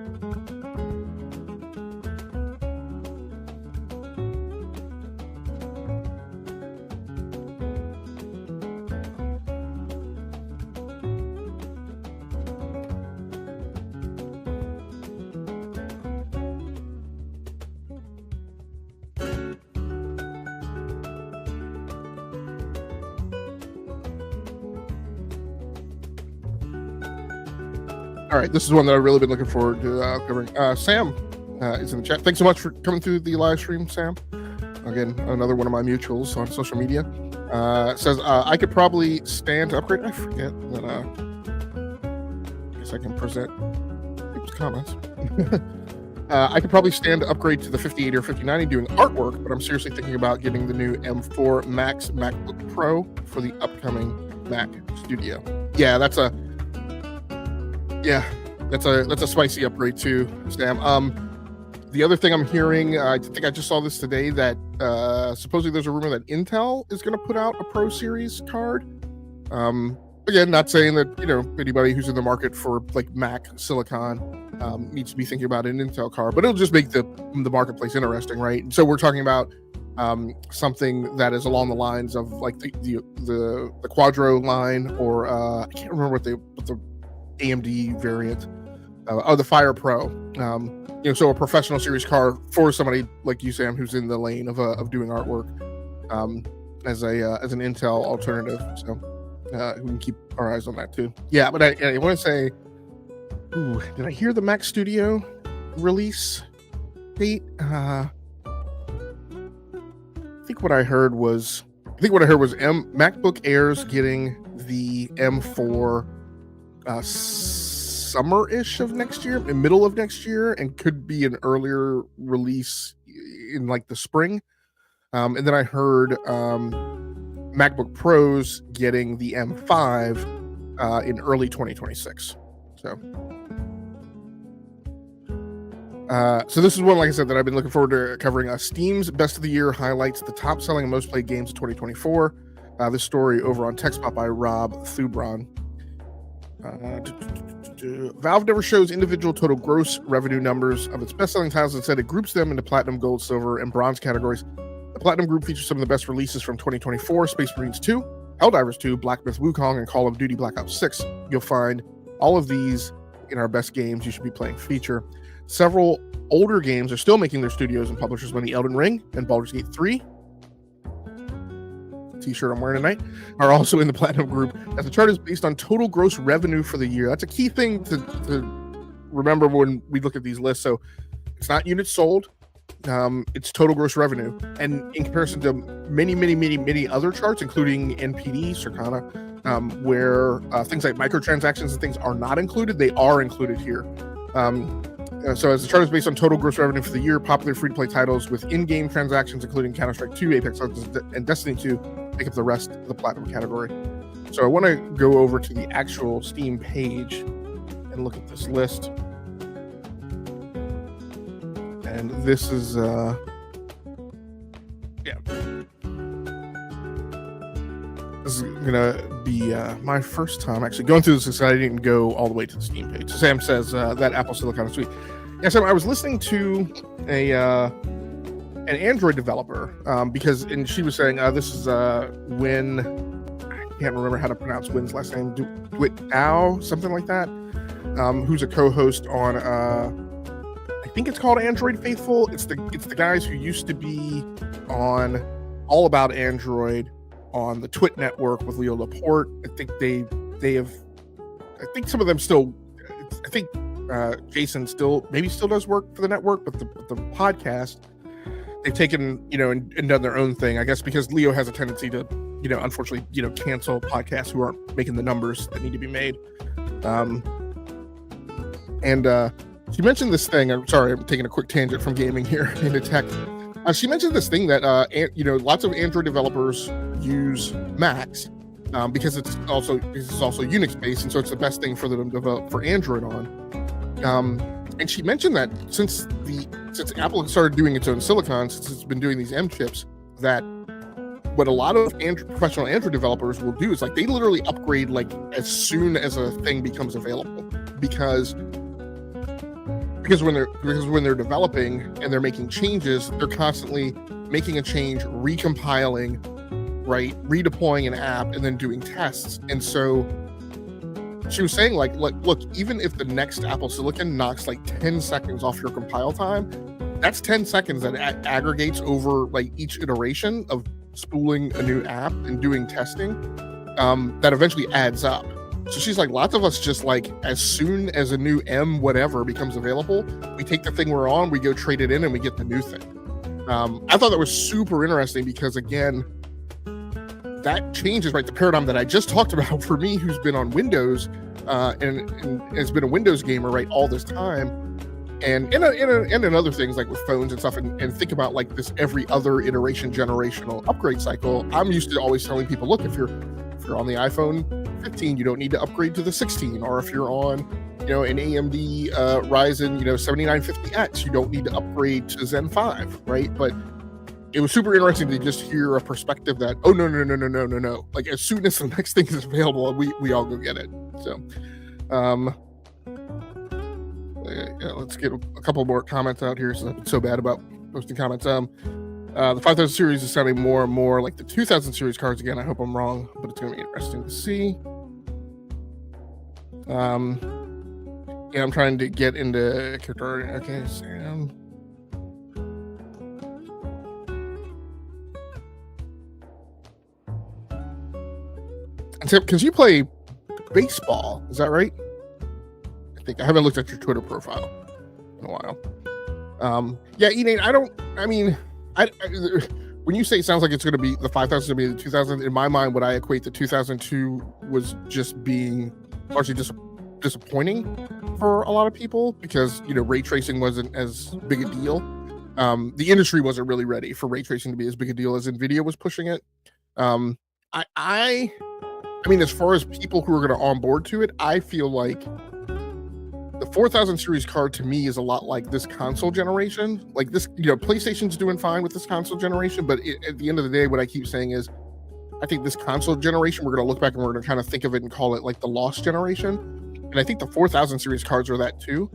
All right, this is one that I've really been looking forward to covering. Sam is in the chat. Thanks so much for coming through the live stream, Sam. Again, another one of my mutuals on social media. Says, I could probably stand to upgrade. I forget that. I guess I can present people's comments. I could probably stand to upgrade to the 5080 or 5090 doing artwork, but I'm seriously thinking about getting the new M4 Max MacBook Pro for the upcoming Mac Studio. Yeah, that's a spicy upgrade too, Sam. The other thing I'm hearing, I think I just saw this today, that supposedly there's a rumor that Intel is going to put out a Pro Series card. Again, not saying that anybody who's in the market for like Mac silicon needs to be thinking about an Intel card, but it'll just make the marketplace interesting, right? And so we're talking about something that is along the lines of like the Quadro line, or I can't remember what the AMD variant, the Fire Pro. So a professional series car for somebody like you, Sam, who's in the lane of doing artwork, as an Intel alternative. So we can keep our eyes on that too. Yeah, but I want to say, did I hear the Mac Studio release date? I think what I heard was MacBook Airs getting the M4 summer-ish of next year, in middle of next year, and could be an earlier release in like the spring. And then I heard MacBook Pros getting the M5 in early 2026. So this is one, like I said, that I've been looking forward to covering. Steam's Best of the Year highlights the top selling and most played games of 2024. This story over on TechSpot by Rob Thubron. Valve never shows individual total gross revenue numbers of its best-selling titles. Instead, it groups them into platinum, gold, silver, and bronze categories. The platinum group features some of the best releases from 2024: Space Marines 2, Helldivers 2, Black Myth Wukong, and Call of Duty Black Ops 6. You'll find all of these in our best games you should be playing feature. Several older games are still making their studios and publishers money. Elden Ring and Baldur's Gate 3, t-shirt I'm wearing tonight, are also in the Platinum group, as the chart is based on total gross revenue for the year. That's a key thing to remember when we look at these lists. So it's not units sold, it's total gross revenue. And in comparison to many other charts, including NPD, Circana, where things like microtransactions and things are not included, they are included here. So as the chart is based on total gross revenue for the year, popular free-to-play titles with in-game transactions, including Counter-Strike 2, Apex Legends, and Destiny 2, make up the rest of the Platinum category. So I want to go over to the actual Steam page and look at this list. And this is, this is gonna be my first time actually going through this because I didn't go all the way to the Steam page. So Sam says that Apple Silicon is sweet. Yeah, Sam, I was listening to an Android developer and she was saying this is Win. I can't remember how to pronounce Win's last name. Dwit something like that. Who's a co-host on I think it's called Android Faithful. It's the guys who used to be on All About Android on the Twit network with Leo Laporte. I think they have. I think some of them still. I think Jason still does work for the network, but the podcast they've taken and done their own thing. I guess because Leo has a tendency to unfortunately cancel podcasts who aren't making the numbers that need to be made. She mentioned this thing. I'm sorry, I'm taking a quick tangent from gaming here into tech. She mentioned this thing that lots of Android developers use Macs because it's also Unix based, and so it's the best thing for them to develop for Android on. And she mentioned that since Apple started doing its own silicon, since it's been doing these M chips, that what a lot of professional Android developers will do is like they literally upgrade like as soon as a thing becomes available, because when they're developing and they're making changes, they're constantly making a change, recompiling, right, redeploying an app, and then doing tests. And so she was saying like look, even if the next Apple Silicon knocks like 10 seconds off your compile time, that's 10 seconds that aggregates over like each iteration of spooling a new app and doing testing, that eventually adds up. So she's like, lots of us just like, as soon as a new M whatever becomes available, we take the thing we're on, we go trade it in, and we get the new thing. I thought that was super interesting because, again, that changes, right, the paradigm that I just talked about for me, who's been on Windows and has been a Windows gamer, right, all this time. And in other things like with phones and stuff, and think about like this every other iteration generational upgrade cycle. I'm used to always telling people, look, if you're on the iPhone 15, you don't need to upgrade to the 16, or if you're on an AMD Ryzen 7950X, you don't need to upgrade to Zen 5, right? But it was super interesting to just hear a perspective that no, like as soon as the next thing is available, we all go get it. So let's get a couple more comments out here, since I've been so bad about posting comments. The 5000 series is sounding more and more like the 2000 series cards again. I hope I'm wrong, but it's going to be interesting to see. I'm trying to get into character. Okay, Sam. And Sam, because you play baseball, is that right? I haven't looked at your Twitter profile in a while. Enate, when you say it sounds like it's going to be the 5000 to be the 2000, in my mind, what I equate the 2002 was just being largely disappointing for a lot of people because, ray tracing wasn't as big a deal. The industry wasn't really ready for ray tracing to be as big a deal as nVidia was pushing it. As far as people who are going to onboard to it, I feel like the 4000 series card to me is a lot like this console generation. Like this, PlayStation's doing fine with this console generation, but at the end of the day, what I keep saying is, I think this console generation, we're going to look back and we're going to kind of think of it and call it like the lost generation. And I think the 4000 series cards are that too.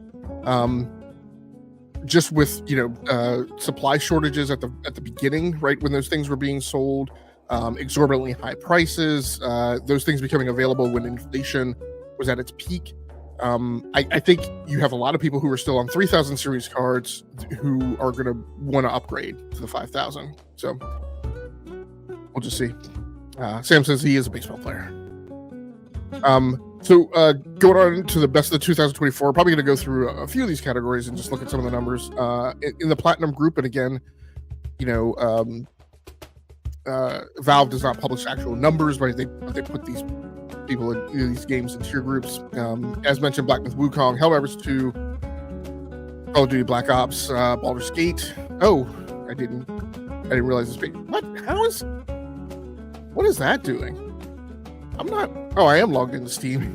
Just with, supply shortages at the beginning, right? When those things were being sold, exorbitantly high prices, those things becoming available when inflation was at its peak. I think you have a lot of people who are still on 3000 series cards who are going to want to upgrade to the 5000. So we'll just see. Sam says he is a baseball player. So going on to the best of the 2024, probably going to go through a few of these categories and just look at some of the numbers. In the platinum group, and again, Valve does not publish actual numbers, but they put these people in these games in tier groups. As mentioned, Black Myth Wukong, Helldivers 2, Call of Duty Black Ops, Baldur's Gate. Oh, I didn't realize this. What is that doing? I am logged into Steam.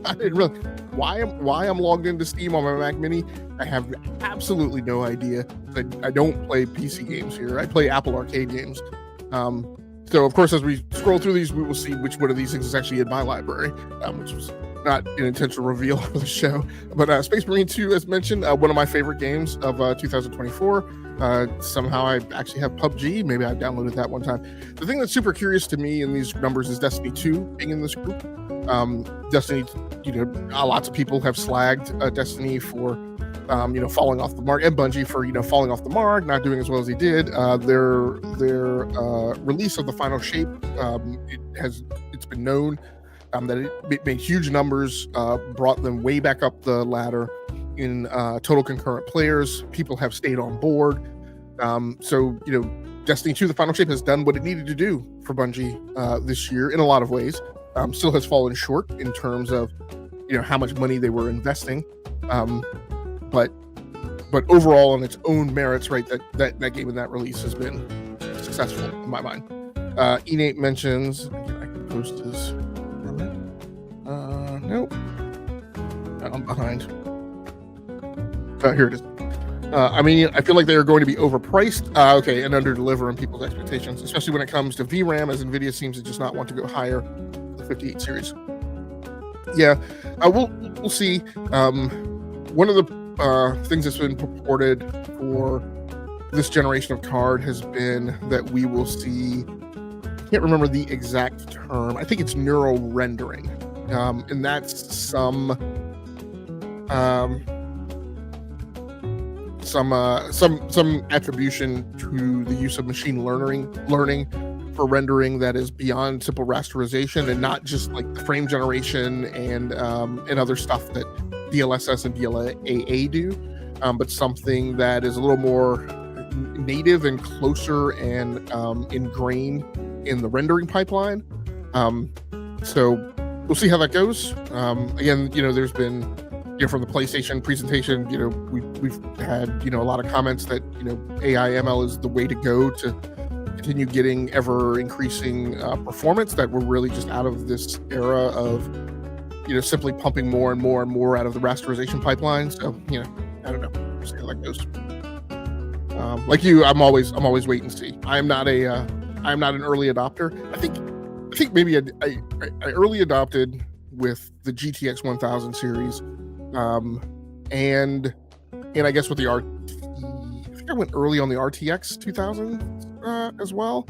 I didn't really. Why I'm logged into Steam on my Mac Mini, I have absolutely no idea. I don't play PC games here. I play Apple Arcade games. So, of course, as we scroll through these, we will see which one of these things is actually in my library, which was not an intentional reveal for the show. But Space Marine 2, as mentioned, one of my favorite games of 2024. Somehow I actually have PUBG. Maybe I downloaded that one time. The thing that's super curious to me in these numbers is Destiny 2 being in this group. Destiny, lots of people have slagged Destiny for falling off the mark, and Bungie for falling off the mark, not doing as well as they did. Their release of the final shape, it's been known that it made huge numbers, brought them way back up the ladder in total concurrent players. People have stayed on board. So Destiny 2, the final shape, has done what it needed to do for Bungie this year in a lot of ways. Still has fallen short in terms of how much money they were investing. But overall, on its own merits, right, that game and that release has been successful in my mind. E-Nate mentions, I can post his comment. Nope. I'm behind. Here it is. I feel like they are going to be overpriced, and under-deliver on people's expectations, especially when it comes to VRAM, as NVIDIA seems to just not want to go higher the 58 series. Yeah, we'll see. One of the things that's been purported for this generation of card has been that we will see, I can't remember the exact term, I think it's neural rendering, and that's some attribution to the use of machine learning for rendering that is beyond simple rasterization, and not just like the frame generation and other stuff that DLSS and DLAA do, but something that is a little more native and closer and ingrained in the rendering pipeline. So we'll see how that goes. Again, there's been, from the PlayStation presentation, we've had, a lot of comments that, AI ML is the way to go to continue getting ever increasing performance, that we're really just out of this era of, simply pumping more and more and more out of the rasterization pipeline. So, I don't know. We'll see how that goes. Like you, I'm always wait and see. I'm not an early adopter. I think maybe I early adopted with the GTX 1000 series, and I guess with the I think I went early on the RTX 2000 as well.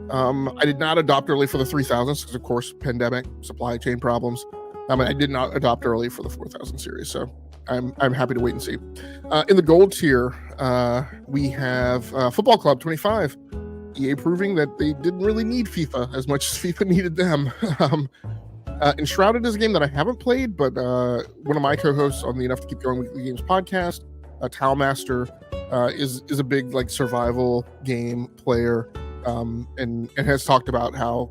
I did not adopt early for the 3000s because, of course, pandemic, supply chain problems. I did not adopt early for the 4000 series, so I'm happy to wait and see. In the gold tier, we have Football Club 25. EA proving that they didn't really need FIFA as much as FIFA needed them. Enshrouded is a game that I haven't played, but one of my co-hosts on the Enough to Keep Going Weekly Games podcast, Towmaster, is a big survival game player, and has talked about how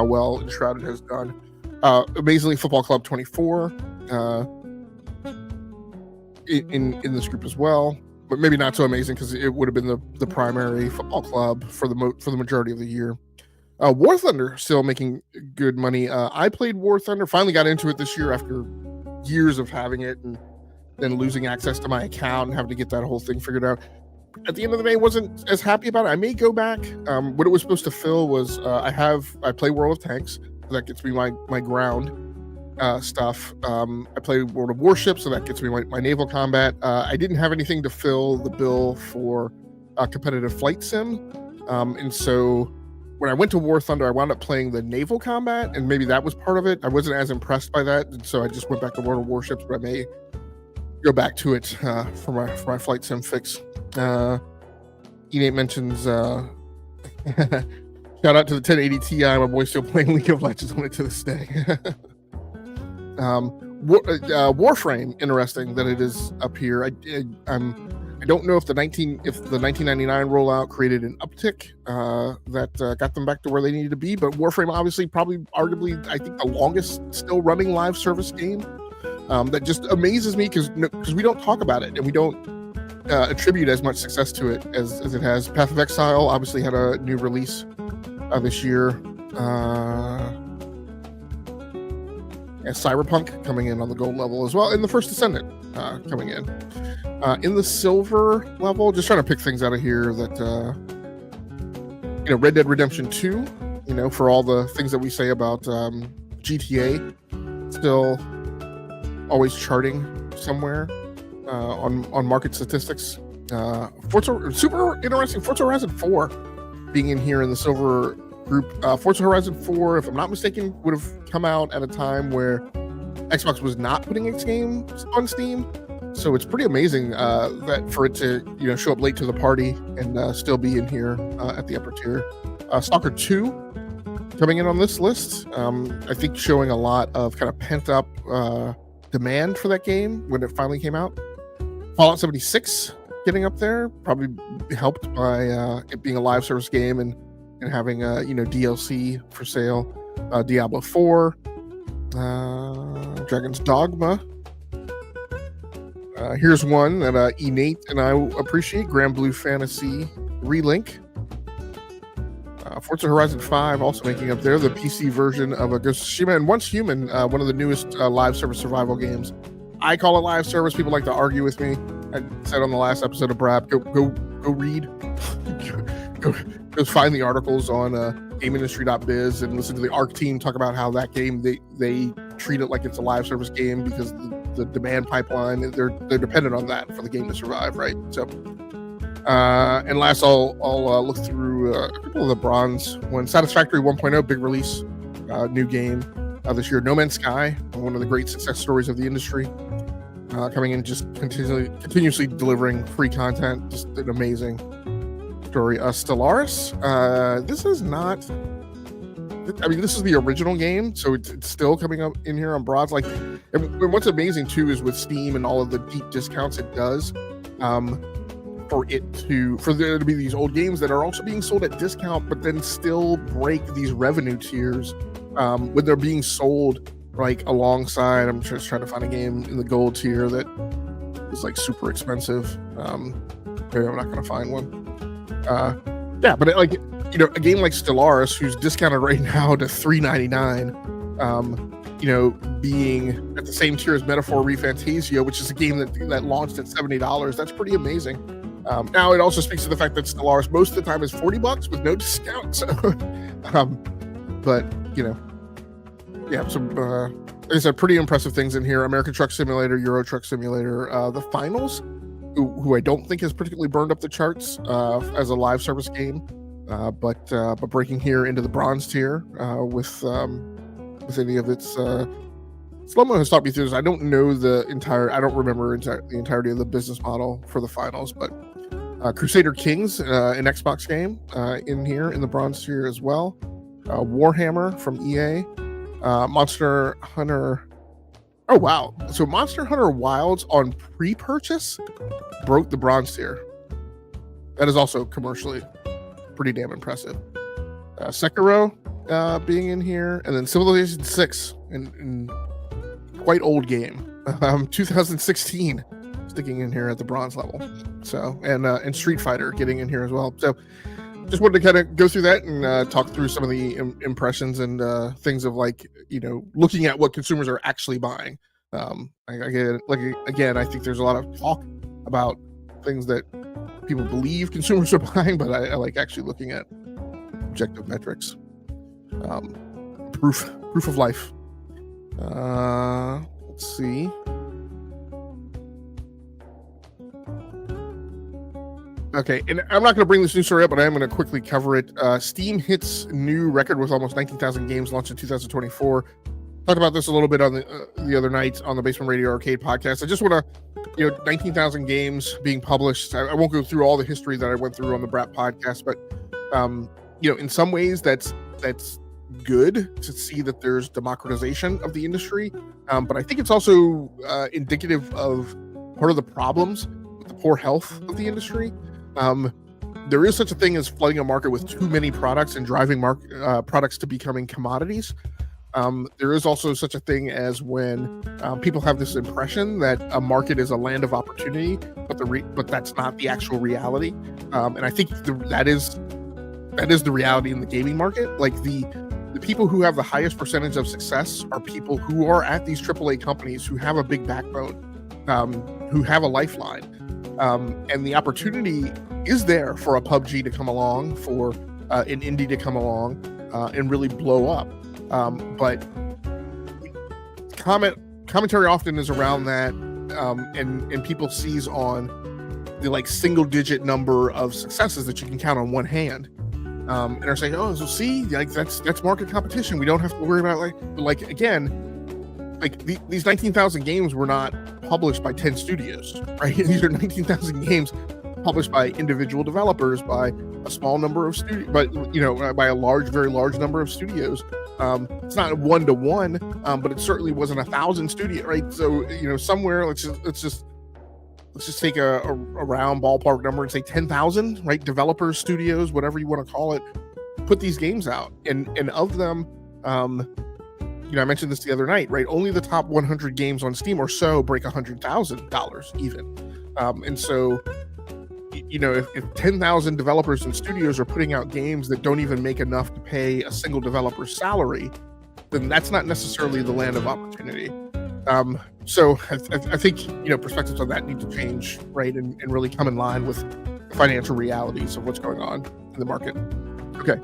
well Enshrouded has done. Amazingly, Football Club 24 in this group as well, but maybe not so amazing because it would have been the primary football club for the majority of the year. War Thunder still making good money. I played War Thunder, finally got into it this year after years of having it and then losing access to my account and having to get that whole thing figured out. At the end of the day, wasn't as happy about it. I may go back. What it was supposed to fill was I play World of Tanks. That gets me my ground stuff. I play World of Warships, so that gets me my naval combat. I didn't have anything to fill the bill for competitive flight sim, and so when I went to War Thunder, I wound up playing the naval combat, and maybe that was part of it. I wasn't as impressed by that, and so I just went back to World of Warships, but I may go back to it for my flight sim fix. E8 mentions shout out to the 1080 Ti. My boy's still playing League of Legends on it to this day. Warframe, interesting that it is up here. I don't know if the 1999 rollout created an uptick that got them back to where they needed to be, but Warframe obviously, probably arguably, I think the longest still running live service game. That just amazes me because we don't talk about it and we don't attribute as much success to it as it has. Path of Exile obviously had a new release this year. And Cyberpunk coming in on the gold level as well, and the First Descendant coming in. In the silver level, just trying to pick things out of here that, Red Dead Redemption 2, for all the things that we say about GTA, still always charting somewhere on market statistics. Super interesting, Forza Horizon 4 being in here in the silver group. Forza Horizon 4, if I'm not mistaken, would have come out at a time where Xbox was not putting its games on Steam. So it's pretty amazing that for it to show up late to the party and still be in here at the upper tier. Stalker 2 coming in on this list. I think showing a lot of kind of pent up demand for that game when it finally came out. Fallout 76 getting up there, probably helped by it being a live service game and having DLC for sale. Diablo 4, Dragon's Dogma. Here's one that E8 and I appreciate: Grand Blue Fantasy Relink. Forza Horizon 5 also making up there, the PC version of Ghost of Tsushima, and Once Human, one of the newest live service survival games. I call it live service. People like to argue with me. I said on the last episode of Brap, go read, go find the articles on GameIndustry.biz and listen to the ARC team talk about how that game they treat it like it's a live service game because the demand pipeline, they're dependent on that for the game to survive, right? So, and last, I'll look through a couple of the bronze ones. Satisfactory 1.0, big release, new game this year. No Man's Sky, one of the great success stories of the industry, coming in, just continuously delivering free content. Just an amazing story. Stellaris, this is not, this is the original game, so it's still coming up in here on bronze. And what's amazing too is with Steam and all of the deep discounts it does, for there to be these old games that are also being sold at discount, but then still break these revenue tiers when they're being sold alongside. I'm just trying to find a game in the gold tier that is super expensive. Maybe I'm not going to find one. But a game like Stellaris, who's discounted right now to $3.99, being at the same tier as Metaphor ReFantasia, which is a game that launched at $70. That's pretty amazing. Now it also speaks to the fact that Stellaris most of the time is $40 with no discount. So, but some there's pretty impressive things in here. American Truck Simulator, Euro Truck Simulator, The Finals, who I don't think has particularly burned up the charts as a live service game, but breaking here into the bronze tier with any of its Slow-mo has taught me through this. I don't know I don't remember the entirety of the business model for The Finals, but Crusader Kings, an Xbox game, in here in the bronze tier as well. Warhammer from EA. Monster Hunter. Oh, wow. So Monster Hunter Wilds on pre-purchase broke the bronze tier. That is also commercially pretty damn impressive. Sekiro being in here, and then Civilization 6, in quite old game. 2016 sticking in here at the bronze level. So, and Street Fighter getting in here as well. So just wanted to kind of go through that and talk through some of the impressions and things of looking at what consumers are actually buying. Again, I think there's a lot of talk about things that people believe consumers are buying, but I like actually looking at objective metrics. Proof of life. Let's see. Okay, and I'm not going to bring this news story up, but I am going to quickly cover it. Steam hits new record with almost 19,000 games launched in 2024. Talked about this a little bit on the other night on the Basement Radio Arcade podcast. I just want to, 19,000 games being published. I won't go through all the history that I went through on the Brat podcast, but in some ways that's good to see that there's democratization of the industry. But I think it's also indicative of part of the problems with the poor health of the industry. There is such a thing as flooding a market with too many products and driving products to becoming commodities. There is also such a thing as when people have this impression that a market is a land of opportunity, but that's not the actual reality. And I think that is the reality in the gaming market. Like the people who have the highest percentage of success are people who are at these AAA companies who have a big backbone, who have a lifeline. And the opportunity is there for a PUBG to come along, for an indie to come along and really blow up. But commentary often is around that, and people seize on the single digit number of successes that you can count on one hand, and are saying, oh, so see, that's market competition. We don't have to worry about these 19,000 games were not published by 10 studios, right? These are 19,000 games published by individual developers, by a small number of studios, but by a very large number of studios. It's not 1-to-1, but it certainly wasn't 1,000 studios, right? So somewhere let's just take a round ballpark number and say 10,000, right? Developers, studios, whatever you want to call it, put these games out, and of them, I mentioned this the other night, right? Only the top 100 games on Steam or so break $100,000 even, and so. If 10,000 developers and studios are putting out games that don't even make enough to pay a single developer's salary, then that's not necessarily the land of opportunity. So I think, perspectives on that need to change, right? And really come in line with the financial realities of what's going on in the market. Okay.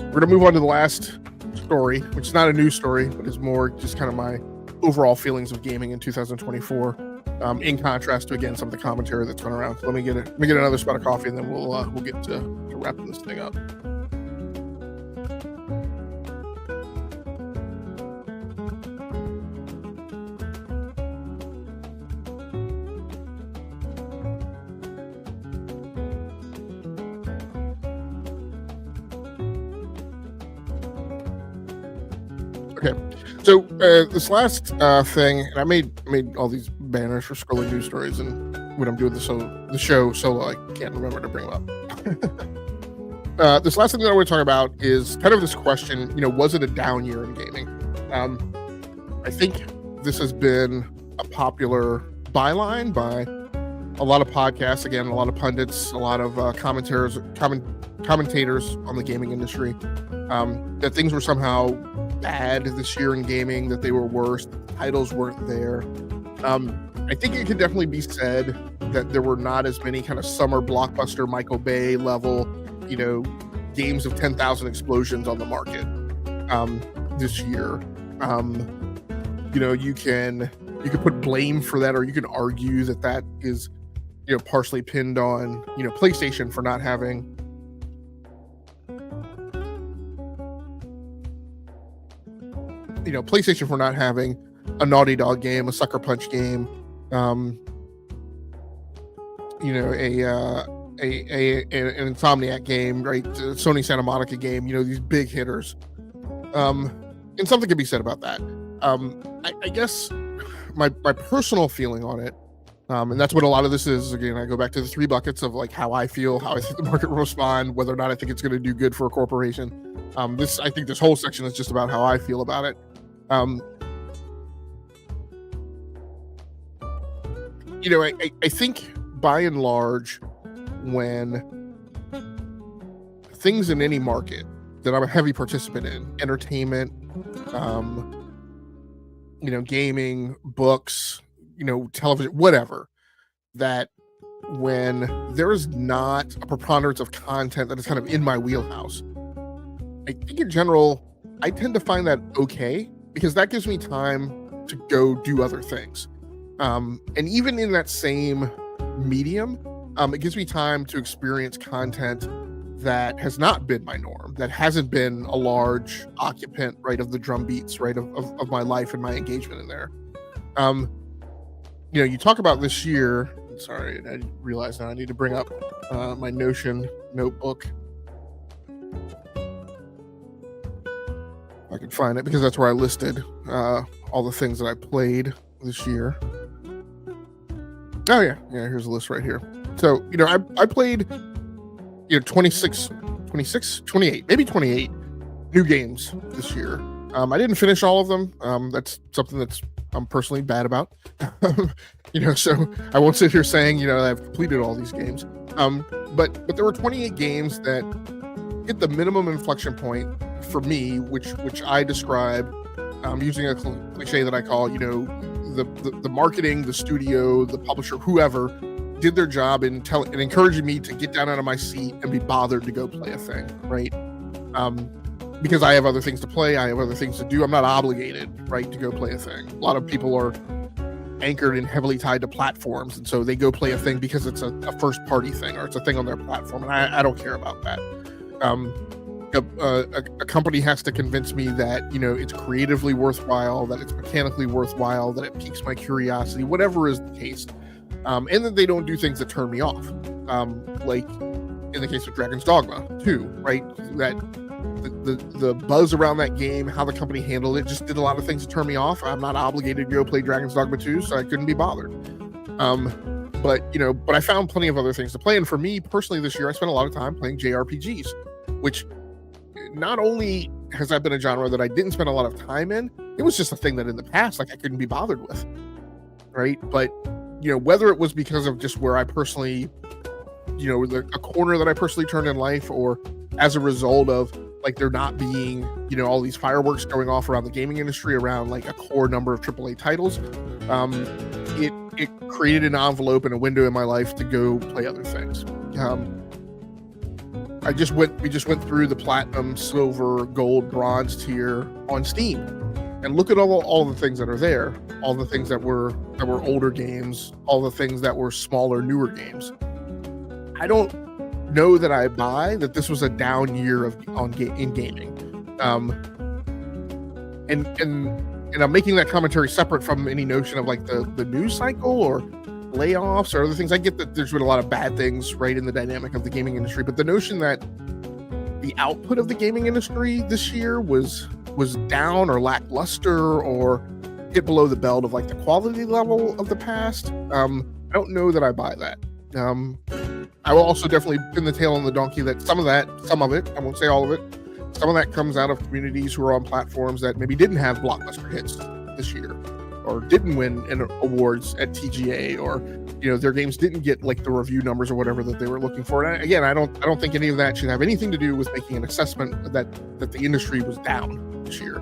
We're going to move on to the last story, which is not a news story, but is more just kind of my overall feelings of gaming in 2024. In contrast to, again, some of the commentary that's going around. So let me get another spot of coffee, and then we'll get to wrapping this thing up. Okay, so this last thing, and I made all these banners for scrolling news stories, and when I'm doing the show solo, I can't remember to bring them up. This last thing that I want to talk about is kind of this question, was it a down year in gaming? I think this has been a popular byline by a lot of podcasts, again, a lot of pundits, a lot of commentators on the gaming industry, that things were somehow bad this year in gaming, that they were worse, that the titles weren't there. I think it could definitely be said that there were not as many kind of summer blockbuster Michael Bay level, games of 10,000 explosions on the market this year. You can put blame for that, or you can argue that is partially pinned on PlayStation for not having a Naughty Dog game, a Sucker Punch game, an Insomniac game, right? Sony Santa Monica game, these big hitters. And something can be said about that. I guess my personal feeling on it, and that's what a lot of this is. Again, I go back to the three buckets of how I feel, how I think the market will respond, whether or not I think it's going to do good for a corporation. I think this whole section is just about how I feel about it. I think by and large, when things in any market that I'm a heavy participant in, entertainment, gaming, books, television, whatever, that when there is not a preponderance of content that is kind of in my wheelhouse, I think in general, I tend to find that okay, because that gives me time to go do other things. And even in that same medium, It gives me time to experience content that has not been my norm, that hasn't been a large occupant, right, of the drum beats, right, of my life and my engagement in there. You talk about this year. Sorry, I realize now I need to bring up my Notion notebook. I can find it because that's where I listed all the things that I played this year. Oh yeah, here's a list right here. So, I played 28, maybe 28 new games this year. I didn't finish all of them. That's something I'm personally bad about. So I won't sit here saying, I've completed all these games. But there were 28 games that hit the minimum inflection point for me, which I describe using a cliche that I call, the marketing, the studio, the publisher, whoever did their job in encouraging me to get down out of my seat and be bothered to go play a thing, right? Because I have other things to play, I have other things to do. I'm not obligated, right, to go play a thing. A lot of people are anchored and heavily tied to platforms, and so they go play a thing because it's a first party thing or it's a thing on their platform, and I don't care about that. A company has to convince me that it's creatively worthwhile, that it's mechanically worthwhile, that it piques my curiosity, whatever is the case, and that they don't do things that turn me off, like in the case of Dragon's Dogma 2, right? That the buzz around that game, how the company handled it, just did a lot of things to turn me off. I'm not obligated to go play Dragon's Dogma 2, so I couldn't be bothered. But I found plenty of other things to play, and for me personally this year, I spent a lot of time playing JRPGs, which not only has that been a genre that I didn't spend a lot of time in, it was just a thing that in the past, I couldn't be bothered with, right? But, whether it was because of just where I personally, a corner that I personally turned in life, or as a result of, there not being, all these fireworks going off around the gaming industry, around, a core number of AAA titles, it created an envelope and a window in my life to go play other things. We just went through the platinum, silver, gold, bronze tier on Steam, and look at all the things that are there, all the things that were older games, all the things that were smaller, newer games. I don't know that I buy that this was a down year in gaming, and I'm making that commentary separate from any notion of the news cycle or layoffs or other things. I get that there's been a lot of bad things, right, in the dynamic of the gaming industry, but the notion that the output of the gaming industry this year was down or lackluster or hit below the belt of the quality level of the past, I don't know that I buy that. I will also definitely pin the tail on the donkey that some of it, I won't say all of it, some of that comes out of communities who are on platforms that maybe didn't have blockbuster hits this year, or didn't win awards at TGA, or their games didn't get the review numbers or whatever that they were looking for. And again, I don't think any of that should have anything to do with making an assessment that the industry was down this year.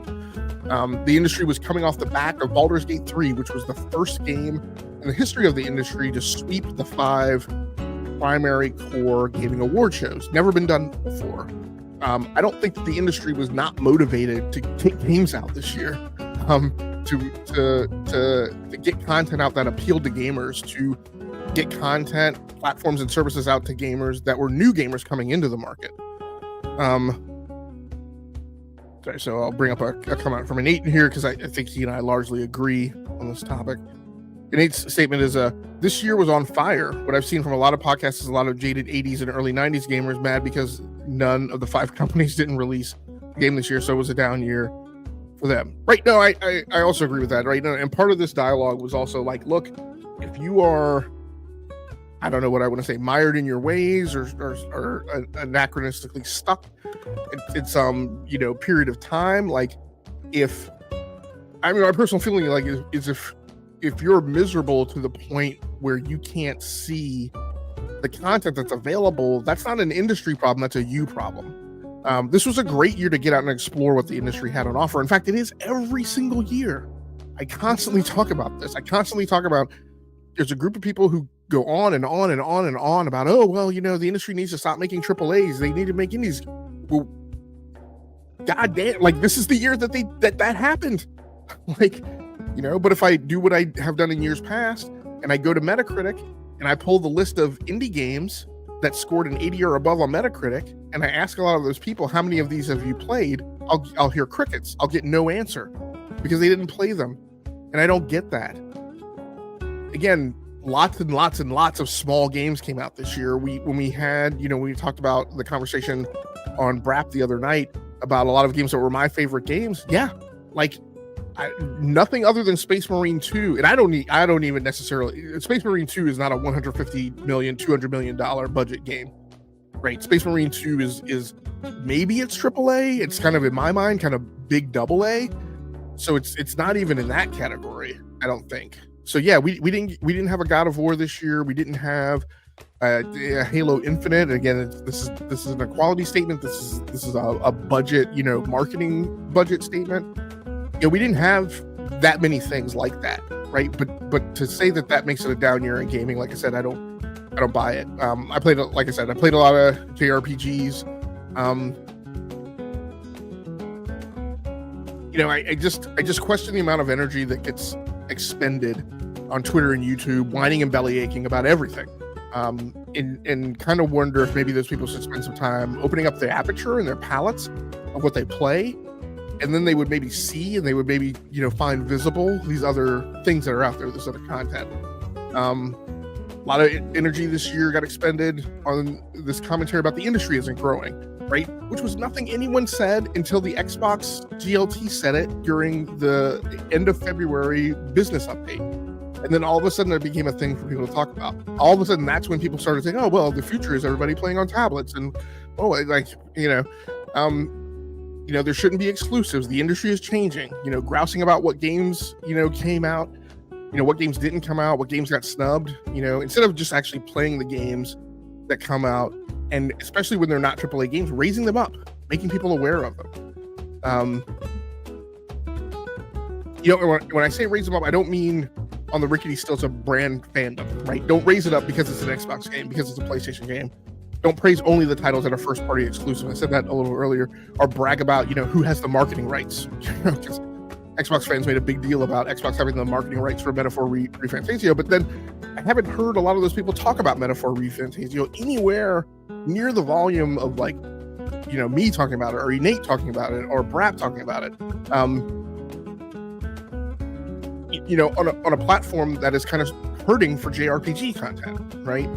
The industry was coming off the back of Baldur's Gate 3, which was the first game in the history of the industry to sweep the 5 primary core gaming award shows. Never been done before. I don't think that the industry was not motivated to get games out this year, to get content out that appealed to gamers, to get content, platforms, and services out to gamers that were new gamers coming into the market. Sorry, so I'll bring up a comment from Nate here, because I think he and I largely agree on this topic. Nate's statement is, this year was on fire. What I've seen from a lot of podcasts is a lot of jaded 80s and early 90s gamers mad because none of the 5 companies didn't release a game this year, so it was a down year for them. Right, no, I also agree with that, right? And part of this dialogue was also look, if you are, I don't know what I want to say, mired in your ways or anachronistically stuck in some, period of time, my personal feeling is if you're miserable to the point where you can't see the content that's available, that's not an industry problem, that's a you problem. This was a great year to get out and explore what the industry had on offer. In fact, it is every single year. I constantly talk about this. I constantly talk about, there's a group of people who go on and on and on and on about, the industry needs to stop making AAAs. They need to make indies. Well, goddamn, this is the year that happened. But if I do what I have done in years past, and I go to Metacritic and I pull the list of indie games that scored an 80 or above on Metacritic, and I ask a lot of those people, how many of these have you played? I'll hear crickets. I'll get no answer because they didn't play them. And I don't get that. Again, lots and lots and lots of small games came out this year. When we talked about the conversation on BRAP the other night about a lot of games that were my favorite games. Yeah, like nothing other than Space Marine 2. And I don't even necessarily, Space Marine 2 is not a $150 million, $200 million budget game, right? Space Marine 2 is maybe it's AAA. It's kind of, in my mind, kind of big AA. So it's not even in that category, I don't think. So yeah, we didn't have a God of War this year. We didn't have a Halo Infinite. Again, this is an equality statement. This is a budget, marketing budget statement. We didn't have that many things like that, right? But to say that makes it a down year in gaming, like I said, I don't buy it. I played a lot of JRPGs. I just question the amount of energy that gets expended on Twitter and YouTube, whining and belly aching about everything. And kind of wonder if maybe those people should spend some time opening up their aperture and their palettes of what they play. And then they would maybe see, and they would maybe, find visible these other things that are out there, this other content. A lot of energy this year got expended on this commentary about the industry isn't growing, right? Which was nothing anyone said until the Xbox GLT said it during the end of February business update. And then all of a sudden it became a thing for people to talk about. All of a sudden that's when people started saying, oh, well, the future is everybody playing on tablets. And, there shouldn't be exclusives. The industry is changing, grousing about what games, came out, what games didn't come out, what games got snubbed, instead of just actually playing the games that come out, and especially when they're not AAA games, raising them up, making people aware of them. When I say raise them up, I don't mean on the rickety stilts of brand fandom, right? Don't raise it up because it's an Xbox game, because it's a PlayStation game. Don't praise only the titles that are first party exclusive. I said that a little earlier. Or brag about, who has the marketing rights. Because Xbox fans made a big deal about Xbox having the marketing rights for Metaphor ReFantazio. But then I haven't heard a lot of those people talk about Metaphor ReFantazio anywhere near the volume of me talking about it, or Nate talking about it, or Brap talking about it. On a platform that is kind of hurting for JRPG content, right?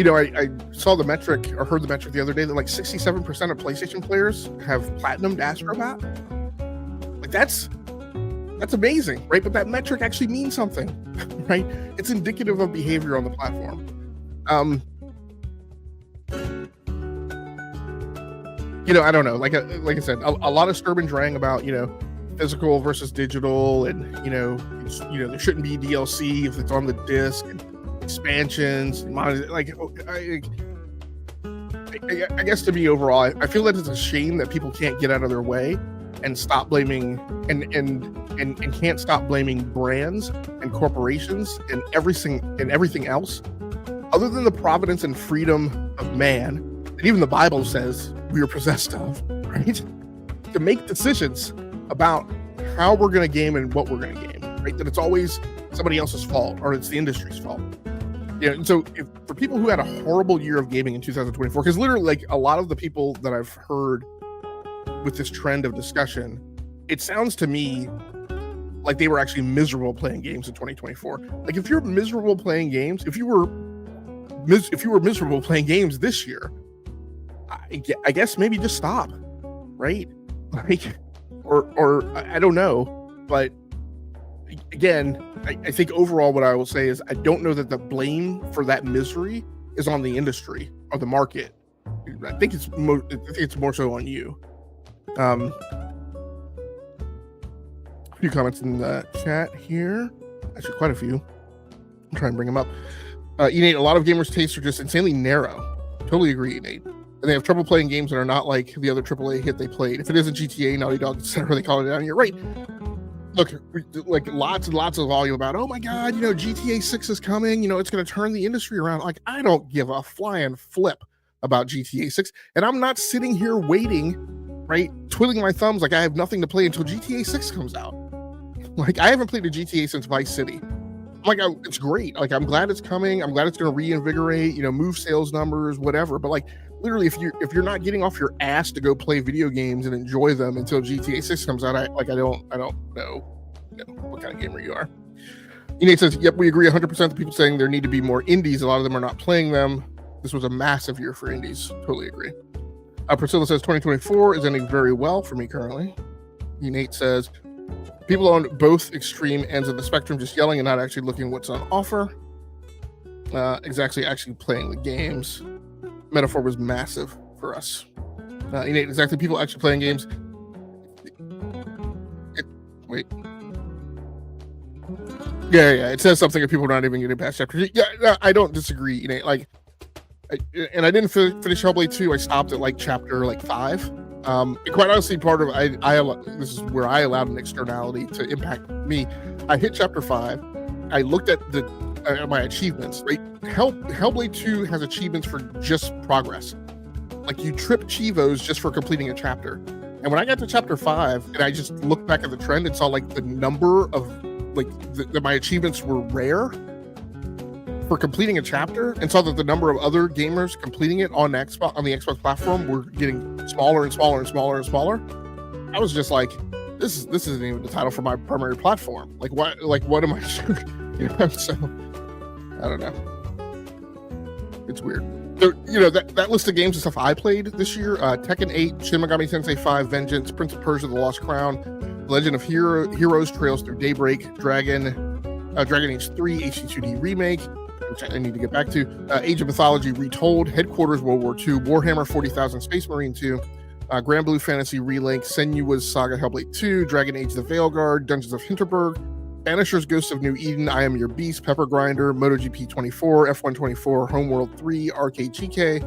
I saw the metric, or heard the metric the other day, that 67% of PlayStation players have platinumed Astrobat. That's amazing, right? But that metric actually means something, right? It's indicative of behavior on the platform. I don't know. Like I said, a lot of Sturb and Drang about physical versus digital, and there shouldn't be DLC if it's on the disc. And expansions, I guess to me overall, I feel that it's a shame that people can't get out of their way and stop blaming and can't stop blaming brands and corporations and everything else other than the providence and freedom of man that even the Bible says we are possessed of, right? To make decisions about how we're going to game and what we're going to game, right? That it's always somebody else's fault, or it's the industry's fault. And so for people who had a horrible year of gaming in 2024, because literally a lot of the people that I've heard with this trend of discussion, it sounds to me like they were actually miserable playing games in 2024. If you're miserable playing games, if you were miserable playing games this year, I guess maybe just stop, right? Or I don't know, but again, I think overall what I will say is I don't know that the blame for that misery is on the industry or the market. I think it's more so on you. A few comments in the chat here. Actually, quite a few. I'll try and bring them up. Nate, a lot of gamers' tastes are just insanely narrow. Totally agree, Nate. And they have trouble playing games that are not like the other AAA hit they played. If it isn't GTA, Naughty Dog, etc., they call it down. You're right. Look, lots and lots of volume about, oh my God, GTA 6 is coming. It's going to turn the industry around. I don't give a flying flip about GTA 6. And I'm not sitting here waiting, right, twiddling my thumbs like I have nothing to play until GTA 6 comes out. I haven't played a GTA since Vice City. I'm it's great. Like, I'm glad it's coming. I'm glad it's going to reinvigorate, move sales numbers, whatever. But like, literally, if you're not getting off your ass to go play video games and enjoy them until GTA 6 comes out, I don't know, what kind of gamer you are. Nate says, "Yep, we agree 100%. The people saying there need to be more indies. A lot of them are not playing them. This was a massive year for indies. Totally agree." Priscilla says 2024 is ending very well for me currently. Nate says, "People on both extreme ends of the spectrum just yelling and not actually looking what's on offer. Exactly, actually playing the games. Metaphor was massive for us." Nate, exactly, people actually playing games. Wait. Yeah. It says something that people are not even getting past chapter 2. Yeah, I don't disagree. Like, and I didn't finish Hellblade 2. I stopped at like chapter 5. And quite honestly, part of this is where I allowed an externality to impact me. I hit chapter 5. I looked at my achievements. Right, Hellblade 2 has achievements for just progress. Like, you trip Chivos just for completing a chapter. And when I got to chapter 5, and I just looked back at the trend and saw like the number of my achievements were rare for completing a chapter, and saw that the number of other gamers completing it on the Xbox platform were getting smaller and smaller and smaller and smaller. I was just like, this isn't even the title for my primary platform. Like, what? Like, what am I? So I don't know. It's weird. So, that list of games and stuff I played this year: Tekken 8, Shin Megami Tensei 5, Vengeance, Prince of Persia: The Lost Crown, Legend of Heroes: Trails Through Daybreak, Dragon Age 3 HD2D remake, which I need to get back to, Age of Mythology Retold, Headquarters World War II, Warhammer 40,000 Space Marine 2, Grand Blue Fantasy Relink, Senua's Saga Hellblade 2, Dragon Age The Veilguard, Dungeons of Hinterberg, Banisher's Ghosts of New Eden, I Am Your Beast, Pepper Grinder, MotoGP 24, F1 24, Homeworld 3, Arcade GK,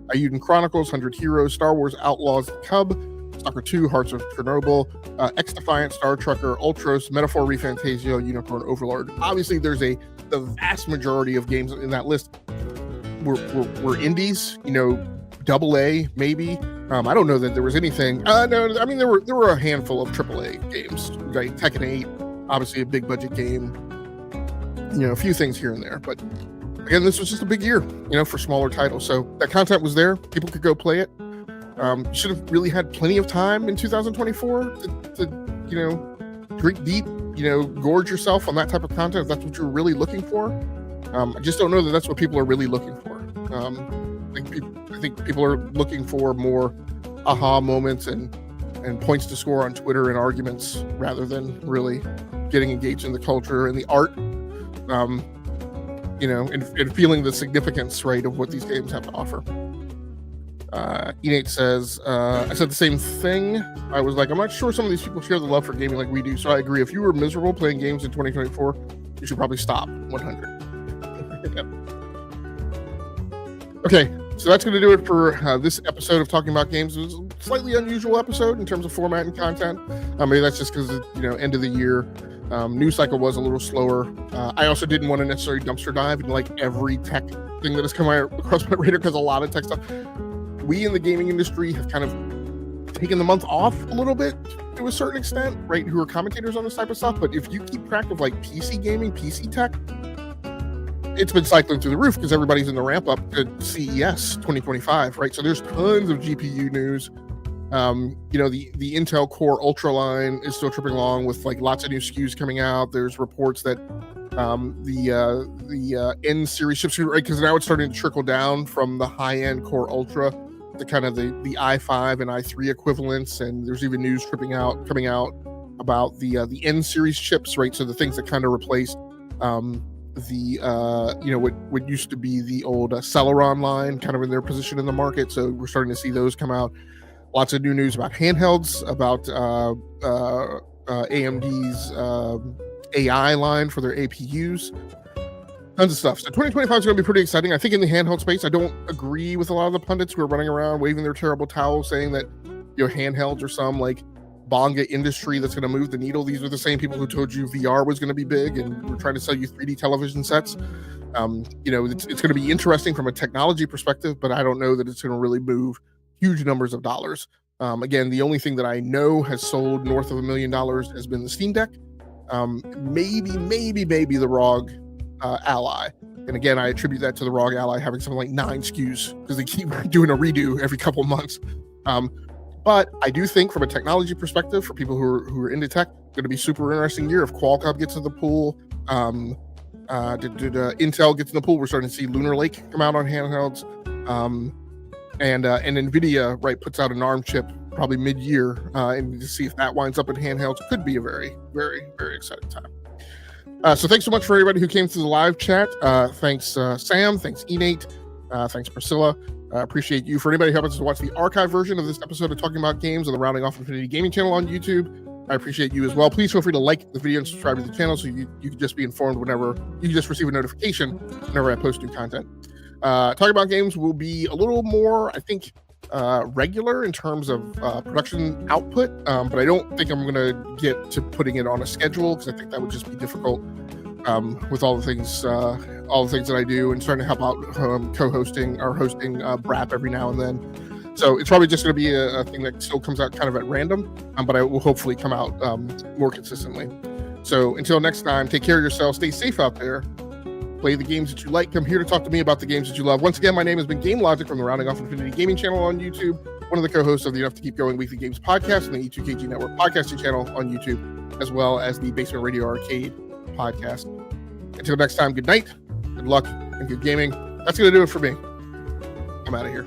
Ayuden Chronicles, 100 Heroes, Star Wars Outlaws, The Cub, Stalker 2, Hearts of Chernobyl, X Defiant, Star Trucker, Ultros, Metaphor Refantasio, Unicorn Overlord. Obviously, there's the vast majority of games in that list were indies, double A maybe. I don't know that there was anything. No, I mean, there were a handful of AAA games. Right? Tekken 8, obviously a big budget game. A few things here and there, but again, this was just a big year, for smaller titles. So that content was there. People could go play it. Should have really had plenty of time in 2024 to drink deep, gorge yourself on that type of content if that's what you're really looking for. I just don't know that that's what people are really looking for. I think people are looking for more aha moments and points to score on Twitter and arguments rather than really getting engaged in the culture and the art, and feeling the significance, right, of what these games have to offer. Enate says, I said the same thing. I was like, I'm not sure some of these people share the love for gaming like we do. So I agree. If you were miserable playing games in 2024, you should probably stop. 100. Yep. Okay, so that's going to do it for this episode of Talking About Games. It was a slightly unusual episode in terms of format and content. Maybe that's just because, end of the year. News cycle was a little slower. I also didn't want to necessarily dumpster dive into like every tech thing that has come across my radar, because a lot of tech stuff. We in the gaming industry have kind of taken the month off a little bit to a certain extent, right? Who are commentators on this type of stuff. But if you keep track of like PC gaming, PC tech, it's been cycling through the roof because everybody's in the ramp up to CES 2025, right? So there's tons of GPU news. The Intel Core Ultra line is still tripping along with like lots of new SKUs coming out. There's reports that the N series chips, right? Because now it's starting to trickle down from the high end Core Ultra to kind of the i5 and i3 equivalents, and there's even news coming out about the N series chips, right? So the things that kind of replaced what used to be the old Celeron line, kind of in their position in the market. So we're starting to see those come out. Lots of new news about handhelds, about AMD's AI line for their APUs. Tons of stuff. So 2025 is going to be pretty exciting. I think in the handheld space, I don't agree with a lot of the pundits who are running around waving their terrible towels, saying that handhelds are some like bonga industry that's going to move the needle. These are the same people who told you VR was going to be big and were trying to sell you 3D television sets. It's going to be interesting from a technology perspective, but I don't know that it's going to really move huge numbers of dollars. Again, the only thing that I know has sold north of $1 million has been the Steam Deck. Maybe the ROG Ally. And again, I attribute that to the ROG Ally having something like 9 SKUs because they keep doing a redo every couple of months. But I do think from a technology perspective, for people who are into tech, going to be super interesting year if Qualcomm gets in the pool. Intel gets in the pool. We're starting to see Lunar Lake come out on handhelds. And nVidia, right, puts out an ARM chip probably mid-year, and to see if that winds up in handhelds, it could be a very, very, very exciting time. So thanks so much for everybody who came to the live chat. Thanks, Sam. Thanks, Enate. Thanks, Priscilla. Appreciate you. For anybody who happens to watch the archive version of this episode of Talking About Games on the Rounding Off Infinity Gaming channel on YouTube, I appreciate you as well. Please feel free to like the video and subscribe to the channel so you can just be informed whenever you just receive a notification whenever I post new content. Talking About Games will be a little more, I think, regular in terms of production output, but I don't think I'm going to get to putting it on a schedule because I think that would just be difficult with all the things that I do and starting to help out co-hosting or hosting BRAP every now and then. So it's probably just going to be a thing that still comes out kind of at random, but I will hopefully come out more consistently. So until next time, take care of yourself, stay safe out there, play the games that you like. Come here to talk to me about the games that you love. Once again, my name has been Game Logic from the Rounding Off Infinity Gaming channel on YouTube, one of the co-hosts of the Enough to Keep Going Weekly Games podcast and the E2KG Network podcasting channel on YouTube, as well as the Basement Radio Arcade podcast. Until next time, good night, good luck, and good gaming. That's going to do it for me. I'm out of here.